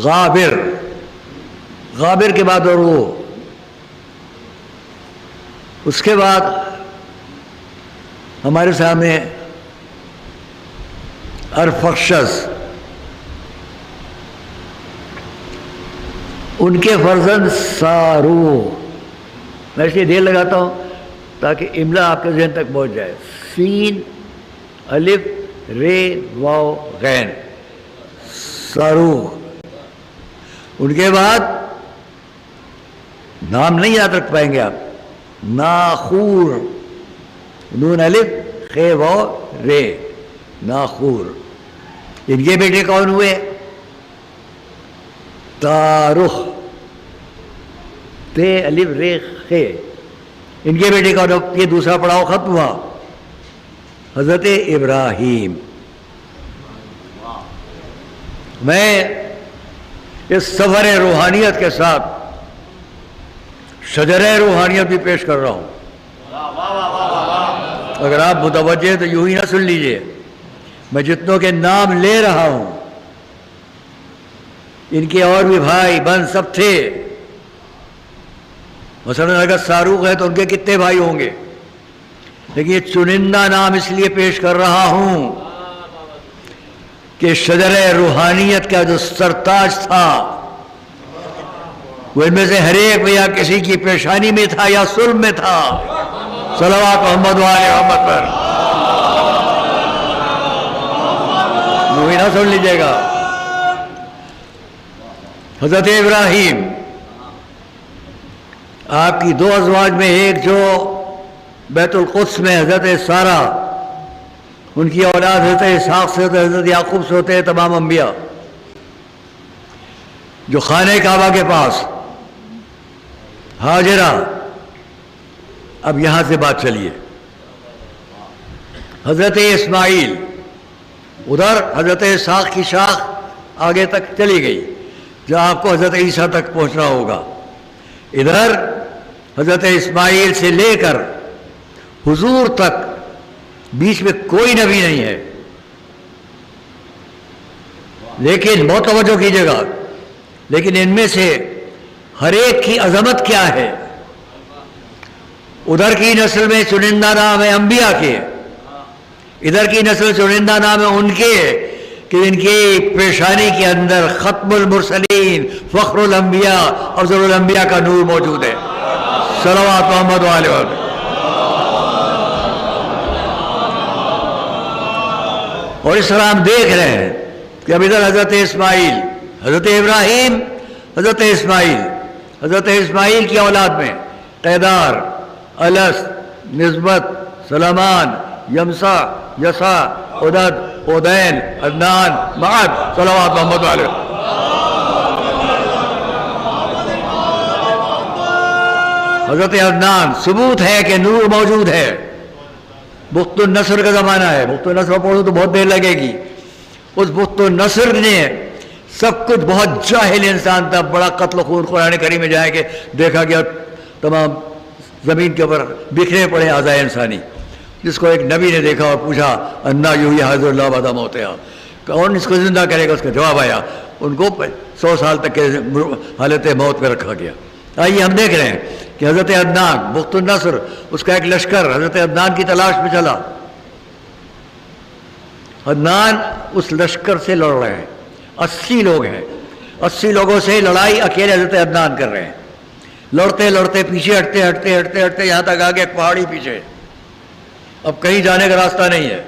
غابر، غابر کے بعد ارغو، اس کے بعد ہمارے سامنے ارفخشد، ان کے فرزند سارو۔ میں اس لیے دیر لگاتا ہوں تاکہ املا آپ کے ذہن تک پہنچ جائے۔ سین الف رے واو غین، سارو۔ ان کے بعد نام نہیں یاد رکھ پائیں گے آپ، ناخور، نون الف خے واو رے، ناخور۔ ان کے بیٹے کون ہوئے؟ تارخ، تے الف رے خے۔ ان کے بیٹے کون؟ یہ دوسرا پڑاؤ ختم ہوا، حضرت ابراہیم۔ میں اس سفر روحانیت کے ساتھ شجرہ روحانیت بھی پیش کر رہا ہوں۔ اگر آپ متوجہ تو یوں ہی نہ سن لیجئے، میں جتنوں کے نام لے رہا ہوں ان کے اور بھی بھائی بہن سب تھے۔ مثلا اگر شاہرخ ہے تو ان کے کتنے بھائی ہوں گے، لیکن یہ چنندہ نام اس لیے پیش کر رہا ہوں کہ شجرہ روحانیت کا جو سرتاج تھا وہ ان میں سے ہر ایک میں یا کسی کی پیشانی میں تھا یا سلم میں تھا. صلوات محمد والے محمد پر. وہ نہ سن لیجیے گا. حضرت ابراہیم آپ کی دو ازواج میں ایک جو بیت القدس میں حضرت سارہ، ان کی اولاد حضرت اسحاق سے ہوتے، حضرت یعقوب سے ہوتے ہیں تمام انبیاء، جو خانہ کعبہ کے پاس ہاجرہ. اب یہاں سے بات چلیے. حضرت اسماعیل، ادھر حضرت اسحاق کی شاخ آگے تک چلی گئی جو آپ کو حضرت عیسیٰ تک پہنچنا ہوگا. ادھر حضرت اسماعیل سے لے کر حضور تک بیچ میں کوئی نبی نہیں ہے. لیکن بہت توجہ کیجیے گا، لیکن ان میں سے ہر ایک کی عظمت کیا ہے. ادھر کی نسل میں چنندہ نام ہے انبیاء کے، ادھر کی نسل چنندہ نام ہے ان کے کہ ان کی پیشانی کے اندر ختم المرسلین، فخر الانبیاء، افضل الانبیاء کا نور موجود ہے. صلوات محمد والے وسلم. اور اس طرح ہم دیکھ رہے ہیں کہ اب ادھر حضرت اسماعیل، حضرت ابراہیم، حضرت اسماعیل، حضرت اسماعیل کی اولاد میں قیدار، الس، نسبت، سلیمان، یمسا، یسا، عدد، عدین، عدنان، معد. صلوات محمد علیہ. حضرت عدنان ثبوت ہے کہ نور موجود ہے. بخت النصر کا زمانہ ہے. بخت النصر پڑھو تو بہت دیر لگے گی. اس بخت النصر نے سب کچھ، بہت جاہل انسان تھا، بڑا قتل و خون. قرآن کریم میں جائے کہ دیکھا گیا تمام زمین کے اوپر بکھرے پڑے اعضائے انسانی. جس کو ایک نبی نے دیکھا اور پوچھا انا یحیی حاضر اللہ بعد موتہ، کون اس کو زندہ کرے گا؟ اس کا جواب آیا. ان کو 100 سال تک کے حالت موت میں رکھا گیا. آئیے ہم دیکھ رہے ہیں کہ حضرت عدنان، بخت النصر، اس کا ایک لشکر حضرت عدنان کی تلاش میں چلا. عدنان اس لشکر سے لڑ رہے ہیں. 80 لوگ ہیں. 80 لوگوں سے لڑائی اکیلے حضرت عدنان کر رہے ہیں. لڑتے لڑتے پیچھے ہٹتے ہٹتے ہٹتے ہٹتے یہاں تک آگے ایک پہاڑی پیچھے. اب کہیں جانے کا راستہ نہیں ہے.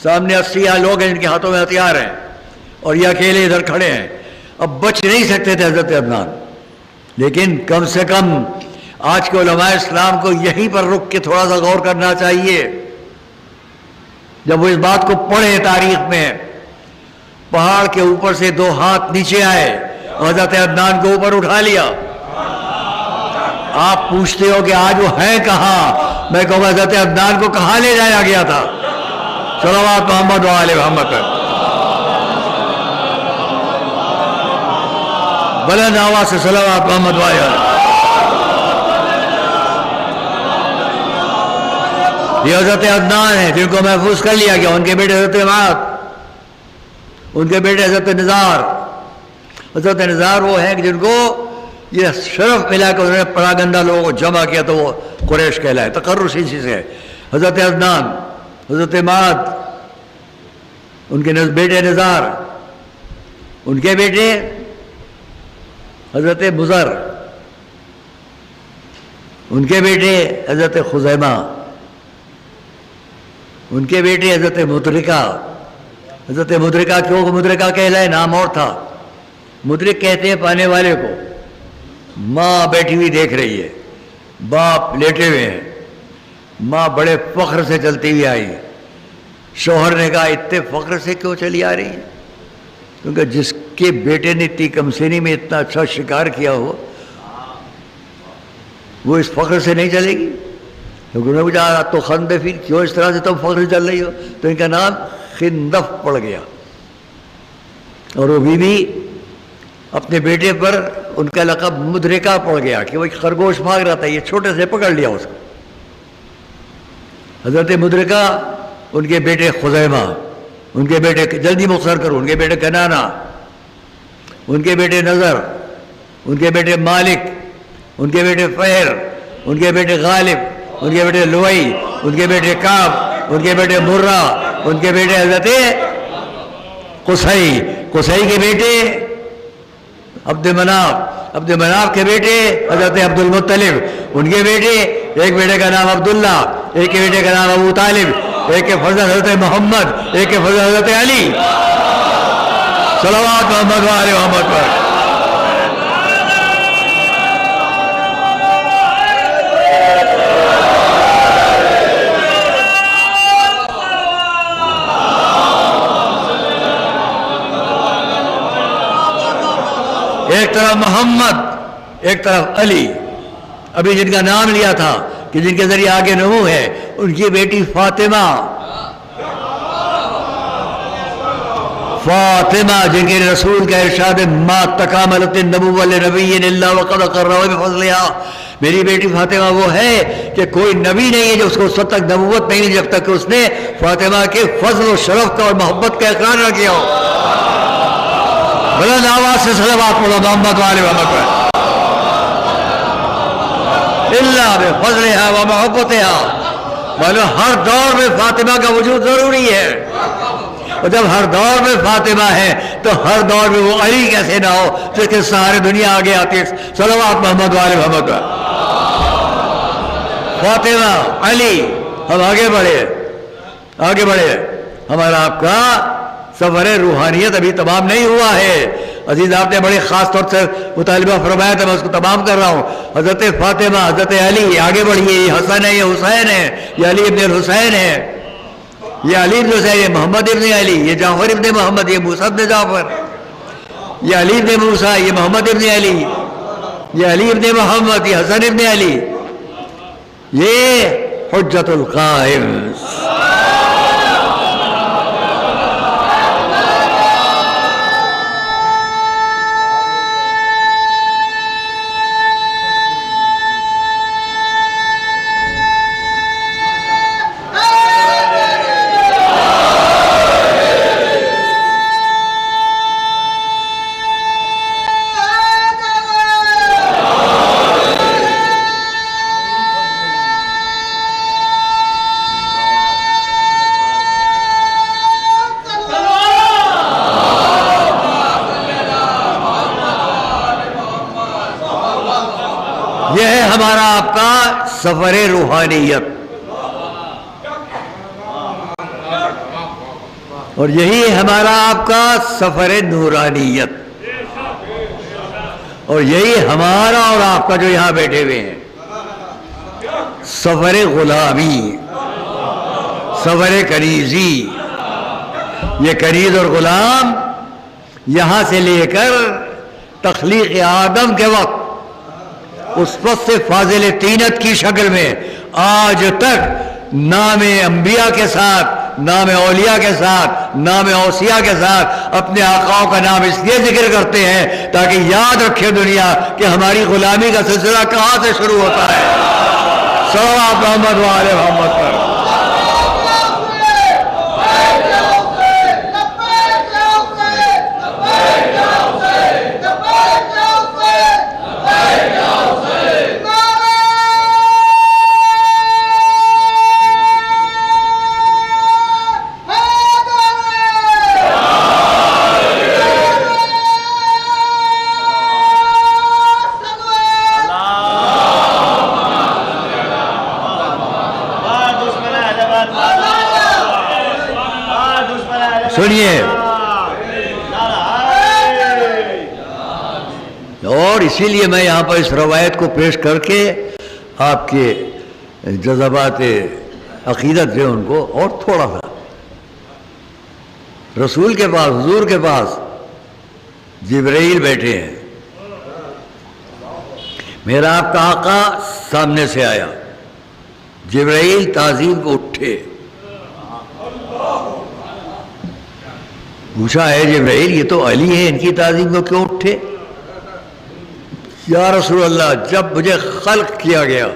سامنے 80 لوگ ہیں جن کے ہاتھوں میں ہتھیار ہیں اور یہ اکیلے ادھر کھڑے ہیں. اب بچ نہیں سکتے تھے حضرت عدنان. لیکن کم سے کم آج کے علماء اسلام کو یہیں پر رک کے تھوڑا سا غور کرنا چاہیے. جب وہ اس بات کو پڑھے تاریخ میں، پہاڑ کے اوپر سے 2 ہاتھ نیچے آئے، حضرت عدنان کو اوپر اٹھا لیا. آپ پوچھتے ہو کہ آج وہ ہیں کہاں؟ میں کہوں گا حضرت عدنان کو کہاں لے جایا گیا تھا؟ صلوات محمد وآل محمد پر. بلند آواز سے صلوات محمد وآل. یہ حضرت عدنان ہیں جن کو محفوظ کر لیا گیا. ان کے بیٹے حضرت معاذ، ان کے بیٹے حضرت نزار. حضرت نزار وہ ہیں کہ جن کو یہ شرف ملا کہ انہوں نے پراگندہ لوگوں کو جمع کیا تو وہ قریش کہلائے. تقرر اسی سے. حضرت عدنان، حضرت معاذ، ان کے بیٹے نزار، ان کے بیٹے حضرت مضر، ان کے بیٹے حضرت خزیمہ، ان کے بیٹے حضرت مدرکہ. حضرت مدرکہ کیوں مدرکہ کہلائے؟ نام اور تھا. مدرک کہتے ہیں پانے والے کو. ماں بیٹھی ہوئی دیکھ رہی ہے، باپ لیٹے ہوئے ہیں، ماں بڑے فخر سے چلتی ہوئی آئی. شوہر نے کہا اتنے فخر سے کیوں چلی آ رہی ہے؟ کیونکہ جس کے بیٹے نے اتنی کم سنی میں اتنا اچھا شکار کیا ہو وہ اس فخر سے نہیں چلے گی. کیونکہ انہوں نے پوچھا تو خندے پھر کیوں اس طرح سے تم فخر سے چل رہی ہو؟ تو ان کا نام خندف پڑ گیا. اور وہ بیوی اپنے بیٹے پر ان کا لقب مدرکہ پڑ گیا کہ وہ ایک خرگوش بھاگ رہا تھا، یہ چھوٹے سے پکڑ لیا اس کو. حضرت مدرکہ، ان کے بیٹے خزیمہ، ان کے بیٹے، جلدی مختصر کرو، ان کے بیٹے کنانا، ان کے بیٹے نظر، ان کے بیٹے مالک، ان کے بیٹے فہر، ان کے بیٹے غالب، ان کے بیٹے لوئی، ان کے بیٹے کعب، ان کے بیٹے مرہ، ان کے بیٹے حضرت قصی. قصی کے بیٹے عبد مناف کے بیٹے حضرت عبد المطلب، ان کے بیٹے، ایک بیٹے کا نام عبداللہ، ایک کے بیٹے کا نام ابو طالب، ایک کے فرزند حضرت محمد، ایک کے فرزند حضرت علی، صلوات محمد و آل محمد پر۔ ایک طرف محمد، ایک طرف علی، ابھی جن کا نام لیا تھا کہ جن کے ذریعے آگے نمو ہے، ان کی بیٹی فاطمہ، جن کے رسول کا ارشاد ما تکاملت النبوۃ لنبی الا وقد قرر بفضلها، میری بیٹی فاطمہ وہ ہے کہ کوئی نبی نہیں ہے جو اس کو اس وقت تک نبوت نہیں جب تک کہ اس نے فاطمہ کے فضل و شرف کا اور محبت کا اقرار نہ کیا ہو۔ بلند آواز سے صلوات پڑھو محمد والے محمد پر۔ اللہ بفضلها و محبتها، معلوم ہر دور میں فاطمہ کا وجود ضروری ہے، اور جب ہر دور میں فاطمہ ہے تو ہر دور میں وہ علی کیسے نہ ہو جس کے سارے دنیا آگے آتی ہے۔ صلوات محمد والے محمد پر۔ فاطمہ، علی، ہم آگے بڑھے، ہمارا آپ کا سفر روحانیت ابھی تمام نہیں ہوا ہے۔ عزیز آپ نے بڑے خاص طور سے مطالبہ فرمایا تھا، میں اس کو تمام کر رہا ہوں۔ حضرت فاطمہ، حضرت علی، آگے بڑھیے، یہ حسن ہے، یہ حسین ہے، یہ علی ابن الحسین ہے، یہ علی ابن حسین، یہ محمد ابن علی، یہ جعفر ابن محمد، یہ موسیٰ ابن جعفر، یہ علی ابن موسیٰ، یہ محمد ابن علی، یہ علی ابن محمد، یہ حسن ابن علی، یہ حجت القائم۔ یہ ہے ہمارا آپ کا سفر روحانیت، اور یہی ہمارا آپ کا سفر نورانیت، اور یہی ہمارا اور آپ کا جو یہاں بیٹھے ہوئے ہیں سفر غلامی، سفر کنیزی۔ یہ کنیز اور غلام یہاں سے لے کر تخلیق آدم کے وقت اس وقت سے فاضل طینت کی شکل میں آج تک نام انبیاء کے ساتھ، نام اولیاء کے ساتھ، نام اوصیاء کے ساتھ اپنے آقاؤں کا نام اس لیے ذکر کرتے ہیں تاکہ یاد رکھے دنیا کہ ہماری غلامی کا سلسلہ کہاں سے شروع ہوتا ہے۔ صلوات محمد و آل محمد پر۔ سنیے، اور اسی لیے میں یہاں پر اس روایت کو پیش کر کے آپ کے جذبات عقیدت جو ان کو اور تھوڑا سا رسول کے پاس، حضور کے پاس جبرائیل بیٹھے ہیں، میرا آپ کا آقا سامنے سے آیا، جبرائیل تعظیم کو اٹھے، پوچھا ہے جبرائیل یہ تو علی ہے، ان کی تعظیم کو کیوں اٹھے؟ یا رسول اللہ جب مجھے خلق کیا گیا،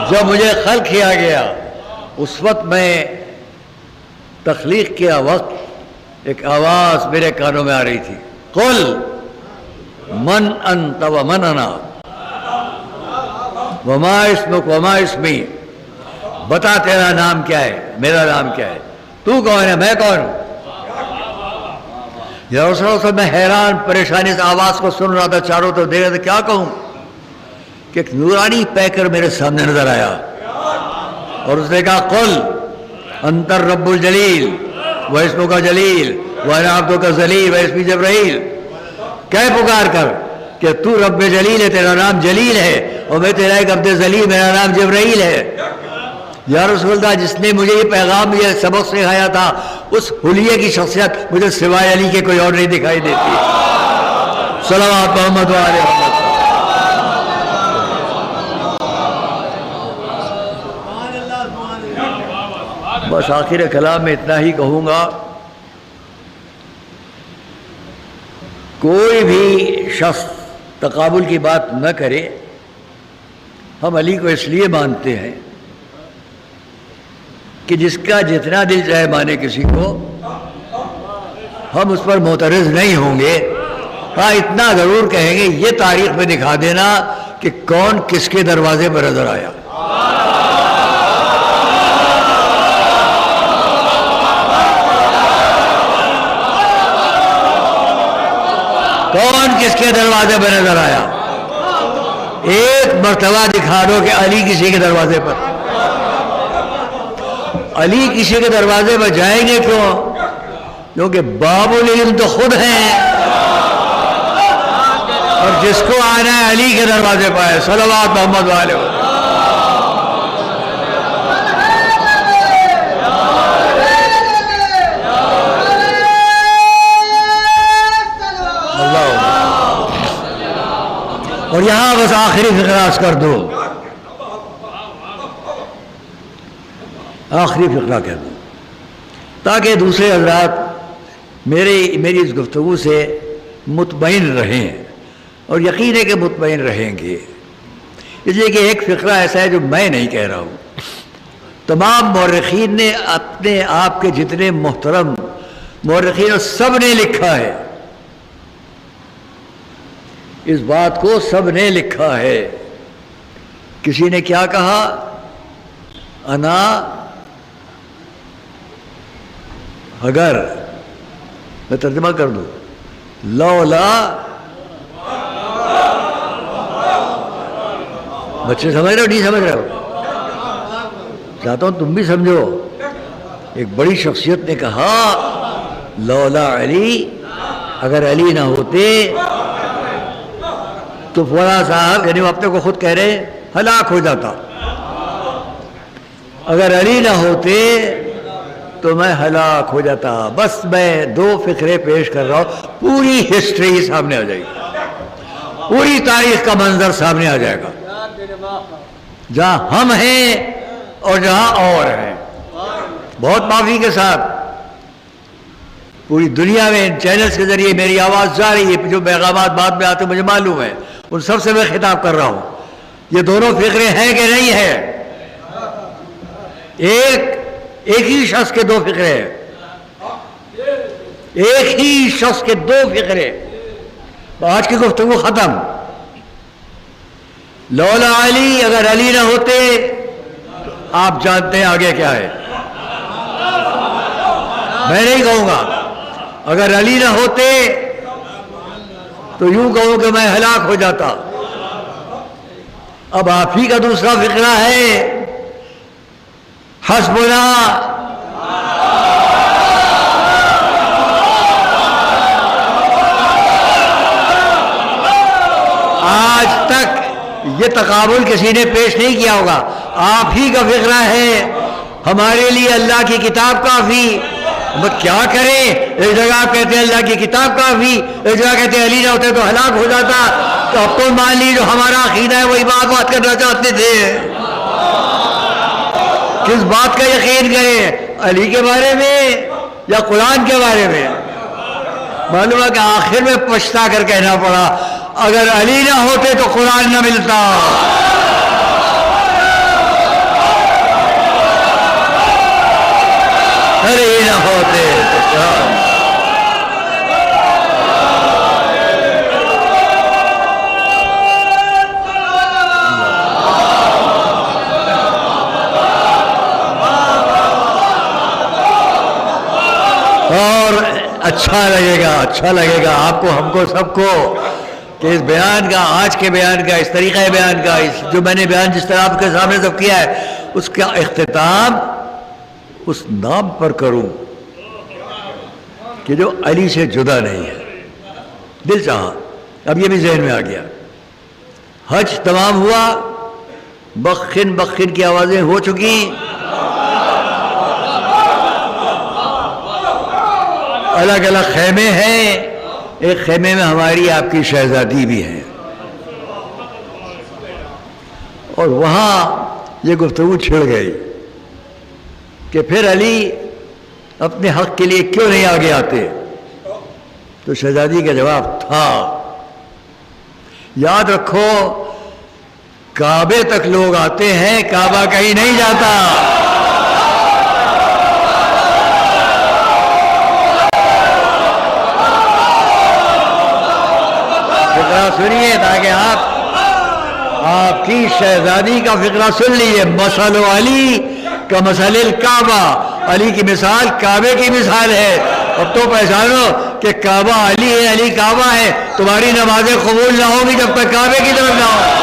جب مجھے خلق کیا گیا اس وقت میں تخلیق کیا وقت ایک آواز میرے کانوں میں آ رہی تھی، قل من انت ومن انا وما اسمک وما اسمی، بتا تیرا نام کیا ہے، میرا نام کیا ہے، تو کون ہے، میں کون ہوں۔ یا رسول اللہ میں حیران پریشانی سے آواز کو سن رہا تھا، چاروں طرف دیکھ رہا تھا، کیا کہوں کہ ایک نورانی پیکر میرے سامنے نظر آیا اور اس نے کہا قل انت الرب الجلیل و اسمک جلیل و انا عبدک ذلیل و اسمی جبرائیل، کہہ پکار کر کہ تو رب جلیل ہے، تیرا نام جلیل ہے، اور میں تیرا ایک عبد ذلیل، میرا نام جبرائیل ہے۔ یا رسول اللہ جس نے مجھے یہ پیغام یہ سبق سکھایا تھا اس حلیے کی شخصیت مجھے سوائے علی کے کوئی اور نہیں دکھائی دیتی۔ صلوات محمد و آل محمد۔ بس آخر کلام میں اتنا ہی کہوں گا، کوئی بھی شخص تقابل کی بات نہ کرے۔ ہم علی کو اس لیے مانتے ہیں کہ جس کا جتنا دل چاہے مانے کسی کو، ہم اس پر معترض نہیں ہوں گے۔ ہاں اتنا ضرور کہیں گے یہ تاریخ میں دکھا دینا کہ کون کس کے دروازے پر نظر آیا۔ کون کس کے دروازے پر نظر آیا؟ ایک مرتبہ دکھا دو کہ علی کسی کے دروازے پر۔ علی کسی کے دروازے پر جائیں گے کیوں؟ کیونکہ باب العلم تو خود ہیں، اور جس کو آنا ہے علی کے دروازے پر ہے۔ صلوات محمد والے۔ اور یہاں بس آخری فقرہ عرض کر دو، آخری فقرہ کہہ دو تاکہ دوسرے حضرات میری اس گفتگو سے مطمئن رہیں، اور یقین ہے کہ مطمئن رہیں گے۔ اس لیے کہ ایک فقرہ ایسا ہے جو میں نہیں کہہ رہا ہوں، تمام مورخین نے اپنے آپ کے جتنے محترم مورخین سب نے لکھا ہے، اس بات کو سب نے لکھا ہے۔ کسی نے کیا کہا؟ انا اگر میں ترجمہ کر دوں، لولا، بچے سمجھ رہے ہو نہیں سمجھ رہے ہو؟ چاہتا ہوں تم بھی سمجھو۔ ایک بڑی شخصیت نے کہا لولا علی، اگر علی نہ ہوتے تو فلاں صاحب، یعنی وہ اپنے کو خود کہہ رہے، ہلاک ہو جاتا۔ اگر علی نہ ہوتے تو میں ہلاک ہو جاتا۔ بس میں دو فقرے پیش کر رہا ہوں، پوری ہسٹری سامنے آ جائے گی، پوری تاریخ کا منظر سامنے آ جائے گا، جہاں ہم ہیں اور جہاں اور ہیں۔ بہت معافی کے ساتھ پوری دنیا میں ان چینلز کے ذریعے میری آواز جا رہی ہے، جو پیغامات بعد میں آتے مجھے معلوم ہے، ان سب سے میں خطاب کر رہا ہوں۔ یہ دونوں فقرے ہیں کہ نہیں ہیں؟ ایک ہی شخص کے دو فقرے ہیں، ایک ہی شخص کے دو فقرے۔ آج کی گفتگو ختم۔ لولا علی، اگر علی نہ ہوتے، آپ جانتے ہیں آگے کیا ہے۔ میں نہیں کہوں گا اگر علی نہ ہوتے تو یوں کہوں کہ میں ہلاک ہو جاتا۔ اب آپ ہی کا دوسرا فقرہ ہے، حسبنا، آج تک یہ تقابل کسی نے پیش نہیں کیا ہوگا، آپ ہی کا فقرہ ہے۔ ہمارے لیے اللہ کی کتاب کافی، کیا کریں؟ ایک جگہ آپ کہتے ہیں اللہ کی کتاب کافی، ایک جگہ کہتے ہیں علی نہ ہوتے تو ہلاک ہو جاتا۔ تو اب تو مان لی جو ہمارا عقیدہ ہے وہی بات کرنا چاہتے تھے۔ کس بات کا یقین کریں، علی کے بارے میں یا قرآن کے بارے میں؟ معلوم ہے کہ آخر میں پچھتا کر کہنا پڑا اگر علی نہ ہوتے تو قرآن نہ ملتا۔ علی نہ ہوتے تو قرآن۔ اور اچھا لگے گا آپ کو، ہم کو، سب کو، کہ اس بیان کا، آج کے بیان کا، اس طریقہ بیان کا، جو میں نے بیان جس طرح آپ کے سامنے سب کیا ہے، اس کا اختتام اس نام پر کروں کہ جو علی سے جدا نہیں ہے. دل چاہا، اب یہ بھی ذہن میں آ گیا. حج تمام ہوا، بخن بخن کی آوازیں ہو چکی، الگ الگ خیمے ہیں، ایک خیمے میں ہماری آپ کی شہزادی بھی ہے، اور وہاں یہ گفتگو چھڑ گئی کہ پھر علی اپنے حق کے لیے کیوں نہیں آگے آتے. تو شہزادی کا جواب تھا، یاد رکھو کعبے تک لوگ آتے ہیں، کعبہ کہیں نہیں جاتا. فقرہ سنیے تاکہ آپ کی شہزادی کا فقرہ سن لیجیے. مثل علی کا مثل الکعبہ، علی کی مثال کعبے کی مثال ہے. اب تو پہچانو کہ کعبہ علی ہے، علی کعبہ ہے. تمہاری نمازیں قبول نہ ہوگی جب تک کعبے کی طرف نہ ہو.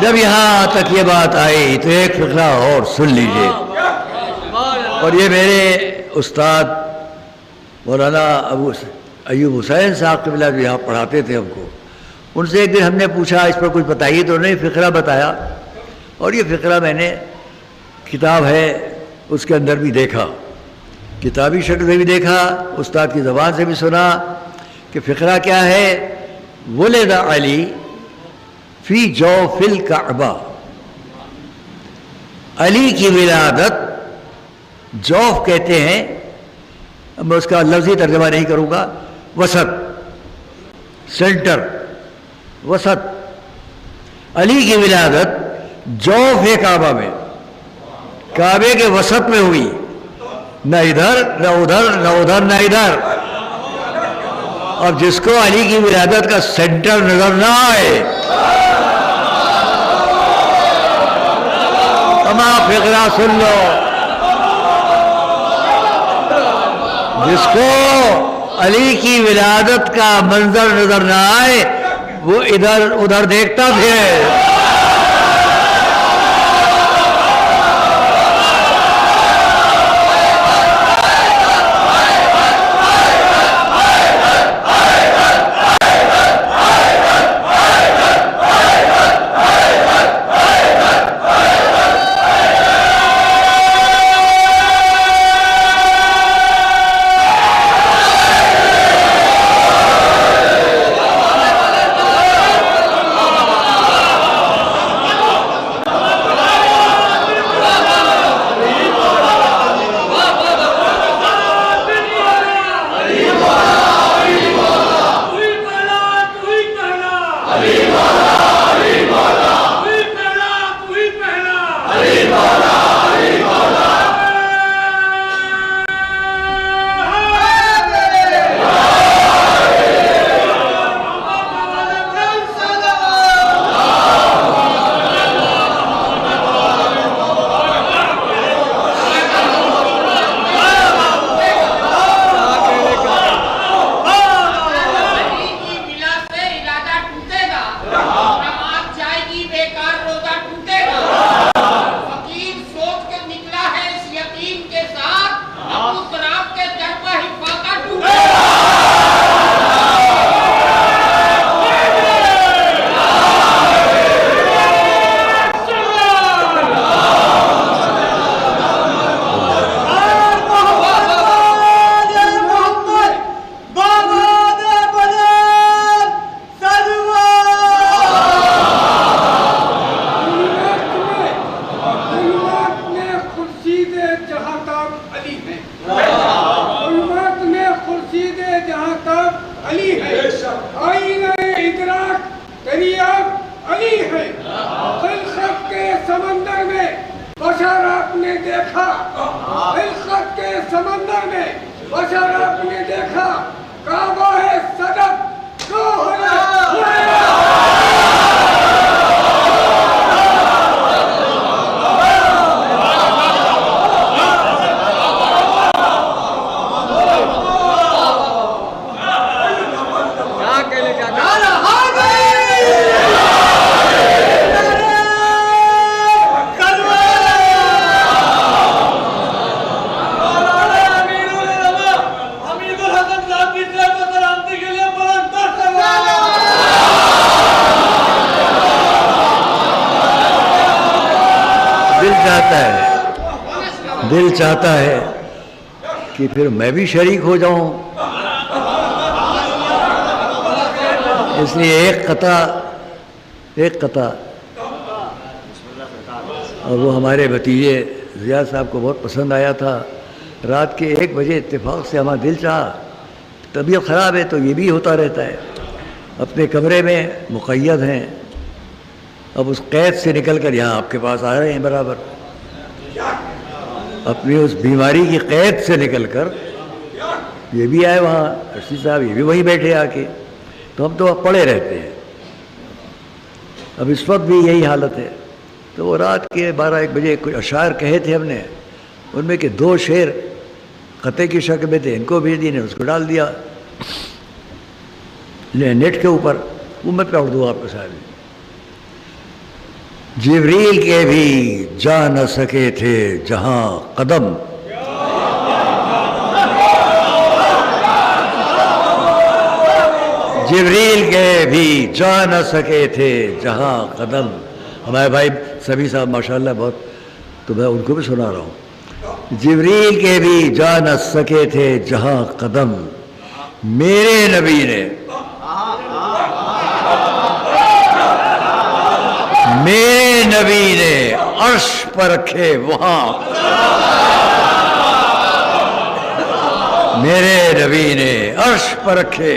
جب یہاں تک یہ بات آئی تو ایک فقرہ اور سن لیجئے. اور یہ میرے استاد مولانا ابو ایوب حسین صاحب قبلہ جو یہاں پڑھاتے تھے ہم کو، ان سے ایک دن ہم نے پوچھا اس پر کچھ بتائیے، تو انہوں نے فقرہ بتایا. اور یہ فقرہ میں نے کتاب ہے اس کے اندر بھی دیکھا، کتابی شکل میں بھی دیکھا، استاد کی زبان سے بھی سنا کہ فقرہ کیا ہے. ولد علی فی جوف الکعبہ، علی کی ولادت جوف کہتے ہیں، میں اس کا لفظی ترجمہ نہیں کروں گا، وسط، سینٹر، وسط. علی کی ولادت جوف کعبہ میں، کعبے کے وسط میں ہوئی، نہ ادھر نہ ادھر، نہ ادھر نہ ادھر. اب جس کو علی کی ولادت کا سینٹر نظر نہ آئے، تمام فقرہ سن لو، جس کو علی کی ولادت کا منظر نظر نہ آئے وہ ادھر ادھر دیکھتا پھرے. دیکھا خلقت کے سمندر میں بشارت نے دیکھا کعبہ ہے صدق دل چاہتا ہے کہ پھر میں بھی شریک ہو جاؤں، اس لیے ایک قطع اور وہ ہمارے بھتیجے ضیاء صاحب کو بہت پسند آیا تھا. رات کے 1 بجے اتفاق سے ہمارا دل چاہا. طبیعت خراب ہے تو یہ بھی ہوتا رہتا ہے، اپنے کمرے میں مقید ہیں، اب اس قید سے نکل کر یہاں آپ کے پاس آ رہے ہیں برابر. اپنی اس بیماری کی قید سے نکل کر یہ بھی آئے وہاں، رشید صاحب یہ بھی وہیں بیٹھے آ کے. تو ہم تو پڑے رہتے ہیں. اب اس وقت بھی یہی حالت ہے. تو وہ رات کے 12-1 بجے کچھ اشعار کہے تھے ہم نے، ان میں کہ 2 شعر قطعے کی شکل میں تھے، ان کو بھیج دی نے، اس کو ڈال دیا نیٹ کے اوپر. امت پہ اردو آپ کے ساتھ. جبریل کے بھی جا نہ سکے تھے جہاں قدم، جبریل کے بھی جا نہ سکے تھے جہاں قدم. ہمارے بھائی سبھی صاحب ماشاءاللہ بہت، تو میں ان کو بھی سنا رہا ہوں. جبریل کے بھی جا نہ سکے تھے جہاں قدم، میرے نبی نے عرش پر رکھے وہاں، میرے نبی نے عرش پر رکھے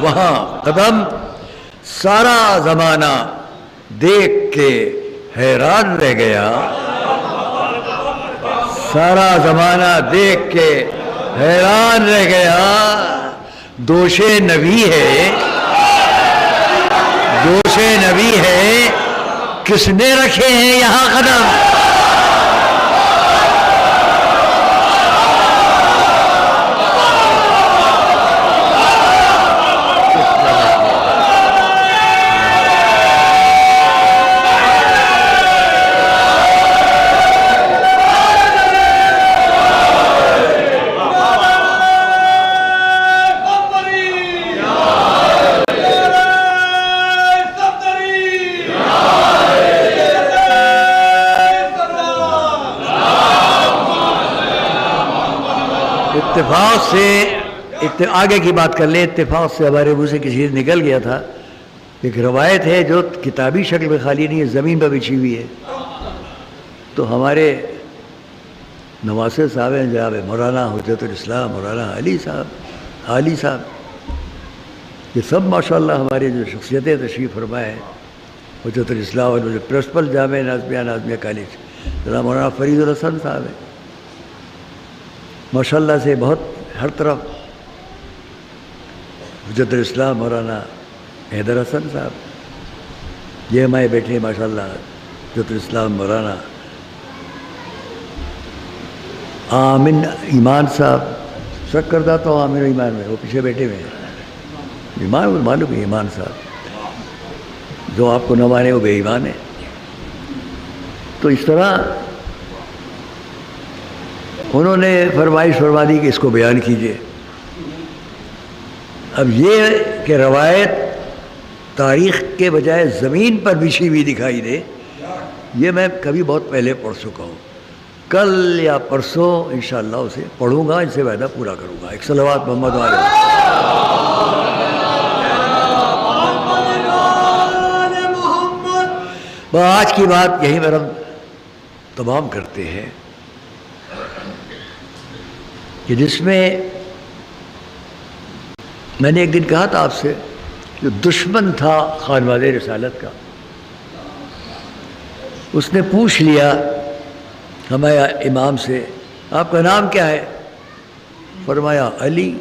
وہاں قدم. سارا زمانہ دیکھ کے حیران رہ گیا، سارا زمانہ دیکھ کے حیران رہ گیا. دوش نبی ہے، دوش نبی ہے، کس نے رکھے ہیں یہاں قدم. اتفاق سے آگے کی بات کر لیں. اتفاق سے ہمارے منہ سے کسی چیز نکل گیا تھا. ایک روایت ہے جو کتابی شکل میں خالی نہیں ہے، زمین پر بچھی ہوئی ہے. تو ہمارے نواسر صاحب ہیں جناب مولانا حجت الاسلام مولانا علی صاحب، یہ سب ماشاءاللہ ہمارے جو شخصیتیں تشریف فرمائے ہیں. حجت الاسلام اور جو پرنسپل جامعہ نازمیہ کالج جناب مولانا فرید الحسن صاحب ہیں، ماشاءاللہ سے بہت ہر طرف. حجت الاسلام مولانا حیدر حسن صاحب، یہ ہمارے بیٹھے ہیں ماشاءاللہ. حجت الاسلام مولانا آمن ایمان صاحب، شک کرتا تو آمن ایمان میں، وہ پیچھے بیٹھے ہوئے ہیں. ایمان معلوم ہے ایمان صاحب، جو آپ کو نہ مانے وہ بے ایمان ہے. تو اس طرح انہوں نے فرمائش فرما دی کہ اس کو بیان کیجئے. اب یہ کہ روایت تاریخ کے بجائے زمین پر بچھی ہوئی دکھائی دے، یہ میں کبھی بہت پہلے پڑھ چکا ہوں. کل یا پرسوں انشاءاللہ اسے پڑھوں گا، ان سے وعدہ پورا کروں گا. ایک صلوات محمد علیہ. آج کی بات یہی میرا تمام کرتے ہیں کہ جس میں میں نے ایک دن کہا تھا آپ سے، جو دشمن تھا خانواد رسالت کا، اس نے پوچھ لیا فرمایا امام سے آپ کا نام کیا ہے؟ فرمایا علی.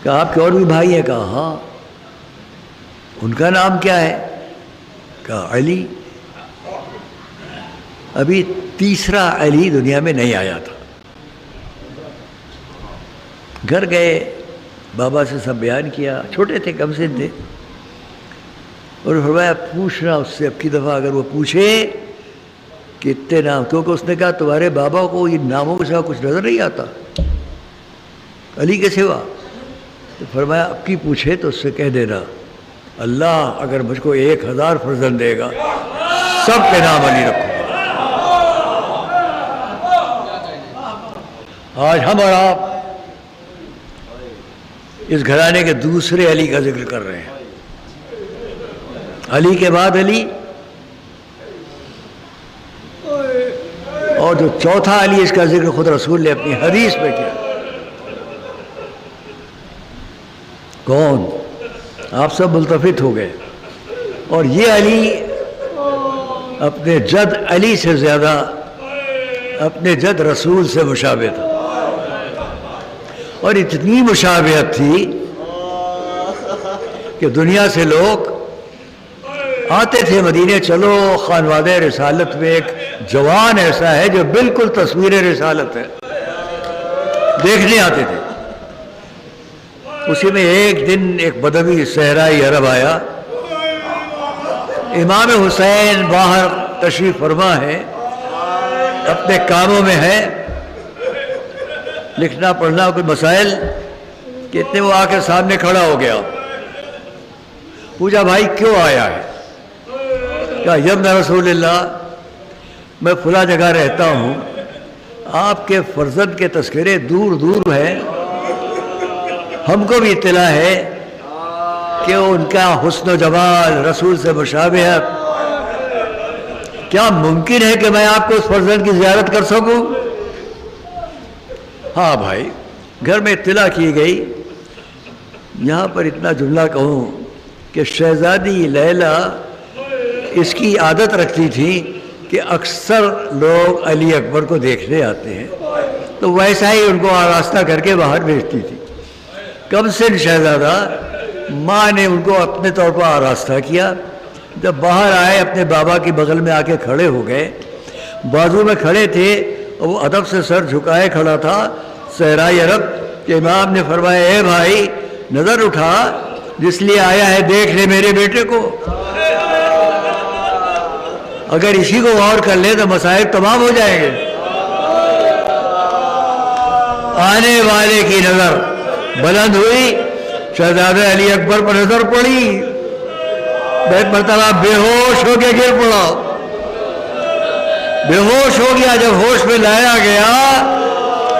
کہا آپ کے اور بھی بھائی ہیں؟ کہا ہاں. ان کا نام کیا ہے؟ کہا علی. ابھی تیسرا علی دنیا میں نہیں آیا تھا. گھر گئے، بابا سے سب بیان کیا، چھوٹے تھے، کم سن تھے، اور فرمایا پوچھنا اس سے اب کی دفعہ اگر وہ پوچھے کہ اتنے نام، کیونکہ اس نے کہا تمہارے بابا کو ان ناموں کے سوا کچھ نظر نہیں آتا علی کے سوا. تو فرمایا اب کی پوچھے تو اس سے کہہ دینا اللہ اگر مجھ کو 1000 فرزند دے گا سب کے نام علی رکھو. آج ہم اور آپ اس گھرانے کے دوسرے علی کا ذکر کر رہے ہیں. علی کے بعد علی، اور جو چوتھا علی اس کا ذکر خود رسول نے اپنی حدیث میں کیا. کون؟ آپ سب ملتفت ہو گئے. اور یہ علی اپنے جد علی سے زیادہ اپنے جد رسول سے مشابہ تھا، اور اتنی مشابہت تھی کہ دنیا سے لوگ آتے تھے مدینے، چلو خانوادہ رسالت میں ایک جوان ایسا ہے جو بالکل تصویر رسالت ہے، دیکھنے آتے تھے. اسی میں ایک دن ایک بدوی صحرائی عرب آیا. امام حسین باہر تشریف فرما ہے، اپنے کاموں میں ہے، لکھنا پڑھنا کوئی مسائل، کہ اتنے وہ آ کے سامنے کھڑا ہو گیا. پوچھا بھائی کیوں آیا ہے؟ کہا یبن رسول اللہ میں فلاں جگہ رہتا ہوں، آپ کے فرزند کے تذکرے دور دور ہیں، ہم کو بھی اطلاع ہے کہ ان کا حسن و جمال رسول سے مشابہت، کیا ممکن ہے کہ میں آپ کو اس فرزند کی زیارت کر سکوں؟ ہاں بھائی. گھر میں اطلاع کی گئی. یہاں پر اتنا جملہ کہوں کہ شہزادی لیلا اس کی عادت رکھتی تھی کہ اکثر لوگ علی اکبر کو دیکھنے آتے ہیں، تو ویسا ہی ان کو آراستہ کر کے باہر بھیجتی تھی. کم سن شہزادہ، ماں نے ان کو اپنے طور پر آراستہ کیا. جب باہر آئے اپنے بابا کی بغل میں آ کے کھڑے ہو گئے، بازو میں کھڑے تھے، اور وہ ادب سے سر جھکائے کھڑا تھا صحرائی عرب. کہ امام نے فرمایا اے بھائی نظر اٹھا، جس لیے آیا ہے دیکھ لے میرے بیٹے کو. اگر اسی کو غور کر لے تو مسائل تمام ہو جائیں گے. آنے والے کی نظر بلند ہوئی، شہزادہ علی اکبر پر نظر پڑی، ایک مرتبہ بے ہوش ہو کے گر پڑا، بے ہوش ہو گیا. جب ہوش میں لایا گیا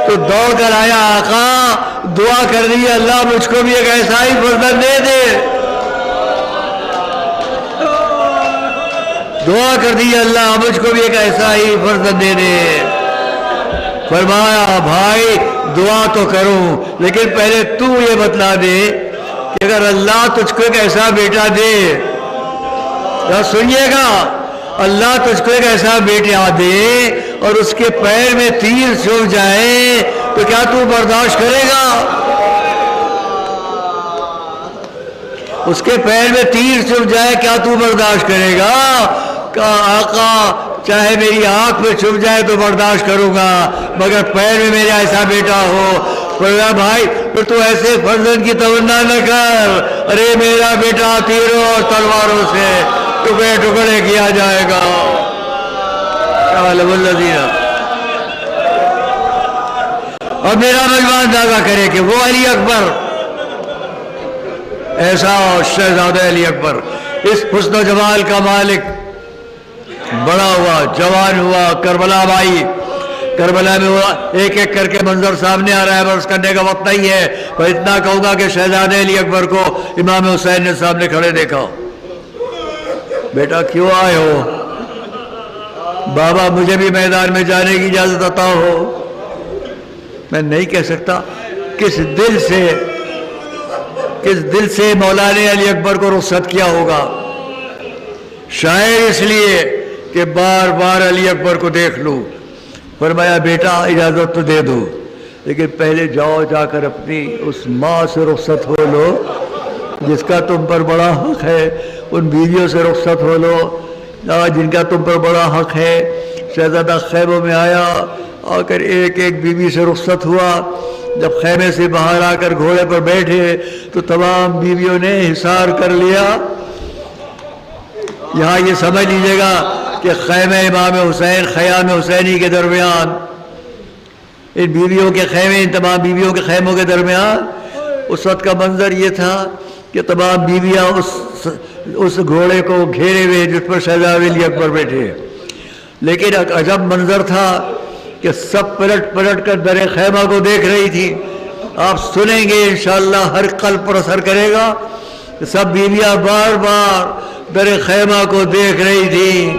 تو دوڑ کر آیا، آقا دعا کر دی اللہ مجھ کو بھی ایک ایسا ہی فرزند دے دے. دعا کر دی اللہ مجھ کو بھی ایک ایسا ہی فرزند دے دے. فرمایا بھائی دعا تو کروں، لیکن پہلے تو یہ بتلا دے کہ اگر اللہ تجھ کو ایک ایسا بیٹا دے، یا سنیے گا، اللہ تجھ کو ایک ایسا بیٹا دے اور اس کے پیر میں تیر چبھ جائے تو کیا تو برداشت کرے گا؟ اس کے پیر میں تیر چبھ جائے کیا تو برداشت کرے گا؟ کہا آقا چاہے میری آنکھ میں چبھ جائے تو برداشت کروں گا، مگر پیر میں میرا ایسا بیٹا ہو. فرمایا بھائی پھر تو ایسے فرزند کی تمنا نہ کر، ارے میرا بیٹا تیروں اور تلواروں سے ٹکڑے ٹکڑے کیا جائے گا. اور میرا مجمع دعویٰ کرے کہ وہ علی اکبر ایسا، شہزادہ علی اکبر اس حسن و جمال کا مالک، بڑا ہوا، جوان ہوا، کربلا بائی، کربلا میں ہوا. ایک ایک کر کے منظر سامنے آ رہا ہے، برس کرنے کا وقت نہیں ہے، پر اتنا کہوں گا کہ شہزادہ علی اکبر کو امام حسین نے سامنے کھڑے دیکھا. بیٹا کیوں آئے ہو؟ بابا مجھے بھی میدان میں جانے کی اجازت عطا ہو. میں نہیں کہہ سکتا کس دل سے مولا نے علی اکبر کو رخصت کیا ہوگا. شاید اس لیے کہ بار بار علی اکبر کو دیکھ لوں. فرمایا بیٹا اجازت تو دے دو، لیکن پہلے جاؤ جا کر اپنی اس ماں سے رخصت ہو لو جس کا تم پر بڑا حق ہے، ان بیویوں سے رخصت ہو لو جن کا تم پر بڑا حق ہے. شہزادہ خیموں میں آیا، آ کر ایک ایک بیوی سے رخصت ہوا. جب خیمے سے باہر آ کر گھوڑے پر بیٹھے تو تمام بیویوں نے حصار کر لیا. یہاں یہ سمجھ لیجیے گا کہ خیمہ امام حسین خیام حسینی کے درمیان، ان بیویوں کے خیمے، ان تمام بیویوں کے خیموں کے درمیان اس وقت کا منظر یہ تھا کہ تمام بیویاں اس گھوڑے کو گھیرے ہوئے جس پر شہزادہ علی اکبر بیٹھے. لیکن عجب منظر تھا کہ سب پلٹ پلٹ کر در خیمہ کو دیکھ رہی تھی. آپ سنیں گے انشاءاللہ ہر قلب پر اثر کرے گا کہ سب بیویاں بار بار در خیمہ کو دیکھ رہی تھی.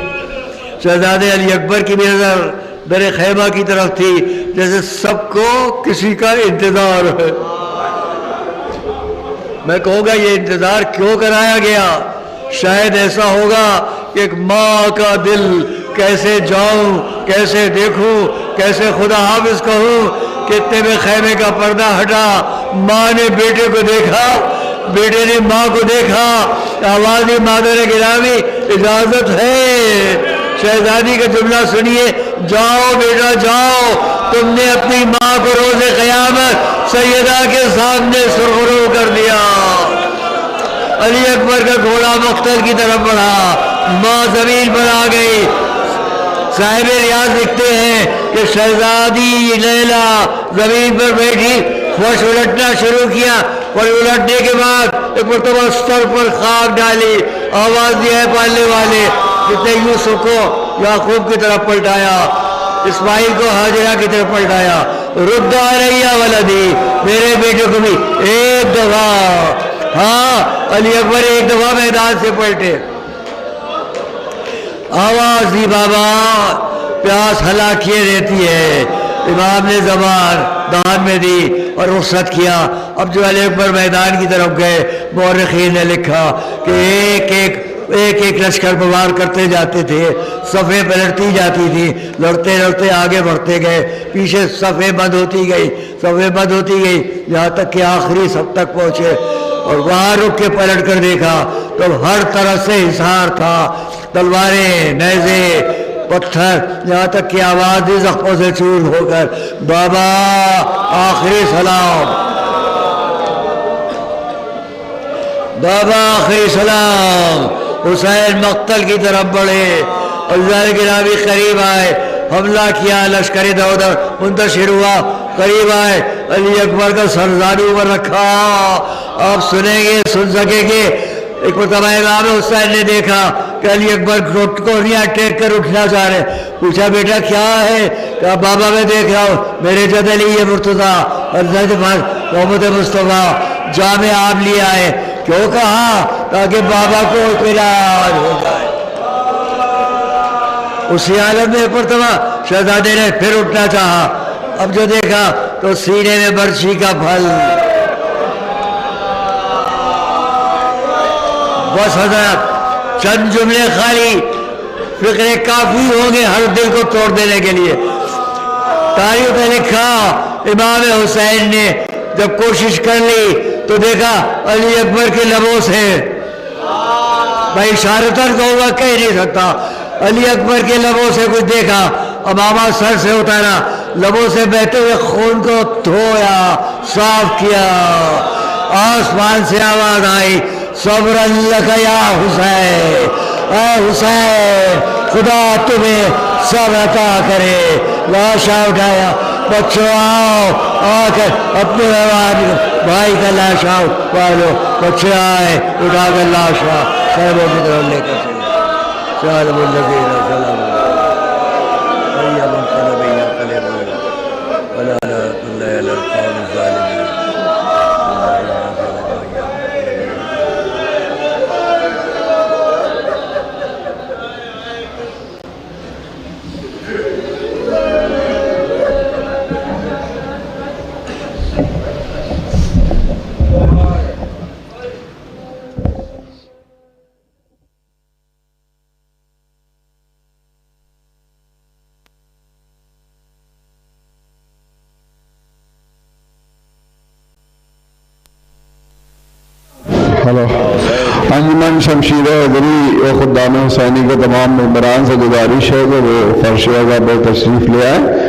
شہزادے علی اکبر کی بھی نظر در خیمہ کی طرف تھی، جیسے سب کو کسی کا انتظار ہے. میں کہوں گا یہ انتظار کیوں کرایا گیا؟ شاید ایسا ہوگا کہ ایک ماں کا دل کیسے جاؤں، کیسے دیکھوں، کیسے خدا حافظ کہوں کہ اتنے میں خیمے کا پردہ ہٹا، ماں نے بیٹے کو دیکھا، بیٹے نے ماں کو دیکھا، آواز مادر گرامی اجازت ہے. شہزادی کا جملہ سنیے، جاؤ بیٹا جاؤ، تم نے اپنی ماں کو روز قیامت سیدہ کے سامنے سرخرو کر دیا. علی اکبر کا گھوڑا مقتل کی طرف بڑھا، ماں زمین پر آ گئی. صاحب ریاض لکھتے ہیں کہ شہزادی لیلا زمین پر بیٹھی، فرش الٹنا شروع کیا اور الٹنے کے بعد ایک مرتبہ سر پر خاک ڈالی، آواز دیا ہے پالنے والے، کتنے یوسف کو یعقوب کی طرف پلٹایا، اسماعیل کو ہاجرہ کی طرف پلٹایا. رد علیہ ولدی، میرے بیٹے کو بھی ایک دفعہ. ہاں علی اکبر ایک دفعہ میدان سے پلٹے، آواز دی بابا پیاس ہلاک کیے رہتی ہے. امام نے زبان دان میں دی اور رخصت کیا. اب جو علی اکبر میدان کی طرف گئے، مورخین نے لکھا کہ ایک ایک لشکر پر وار کرتے جاتے تھے، صفیں پلٹتی جاتی تھی، لڑتے لڑتے آگے بڑھتے گئے، پیچھے صفیں بند ہوتی گئی، صفیں بند ہوتی گئی، یہاں تک کہ آخری صف تک پہنچے. اور وہاں رک کے پلٹ کر دیکھا تو ہر طرح سے حصار تھا، تلواریں، نیزے، پتھر، یہاں تک کہ آواز زخموں سے چور ہو کر بابا آخری سلام، بابا آخری سلام. حسین مقتل کی طرف بڑھے اور گرامی قریب آئے، حملہ کیا، لشکر دودر منتشر ہوا، قریب آئے، علی اکبر کا سر زانو پر رکھا. آپ سنیں گے، سن سکیں گے. ایک مرتبہ امام حسین نے دیکھا کہ علی اکبر کورنیا ٹیک کر اٹھنا چاہ رہے. پوچھا بیٹا کیا ہے؟ کہا بابا میں دیکھ رہا ہوں میرے جد علی مرتضیٰ اور محمد مصطفیٰ جامع آپ لے آئے. کیوں کہا؟ تاکہ بابا کو اطمینان ہو جائے. اسی حالت میں ایک مرتبہ شہزادے نے پھر اٹھنا چاہا. اب جو دیکھا تو سینے میں برچھی کا پھل. بس حضرت چند جملے خالی فکرے کافی ہوں گے ہر دل کو توڑ دینے کے لیے. تاریخ میں لکھا امام حسین نے جب کوشش کر لی تو دیکھا علی اکبر کے لبوں سے، بھائی اشارتاً کہوں کہہ نہیں سکتا، علی اکبر کے لبوں سے کچھ دیکھا. امامہ سر سے اتارا، لبوں سے بہتے ہوئے خون کو دھویا، صاف کیا. آسمان سے آواز آئی، صبر لک یا حسین، اے حسین خدا تمہیں صبر عطا کرے. لاشا اٹھایا، بچوں آؤ، آ کر اپنے بھائی کا لاشا پالو. بچے آئے، اٹھا کر لاشا صاحبوں کی طرف لے کر چلے. ہلو انجمن شمشیر حیدری و خدام حسینی کے تمام ممبران سے گزارش ہے کہ وہ فرش وغیرہ پہ تشریف لے آئے.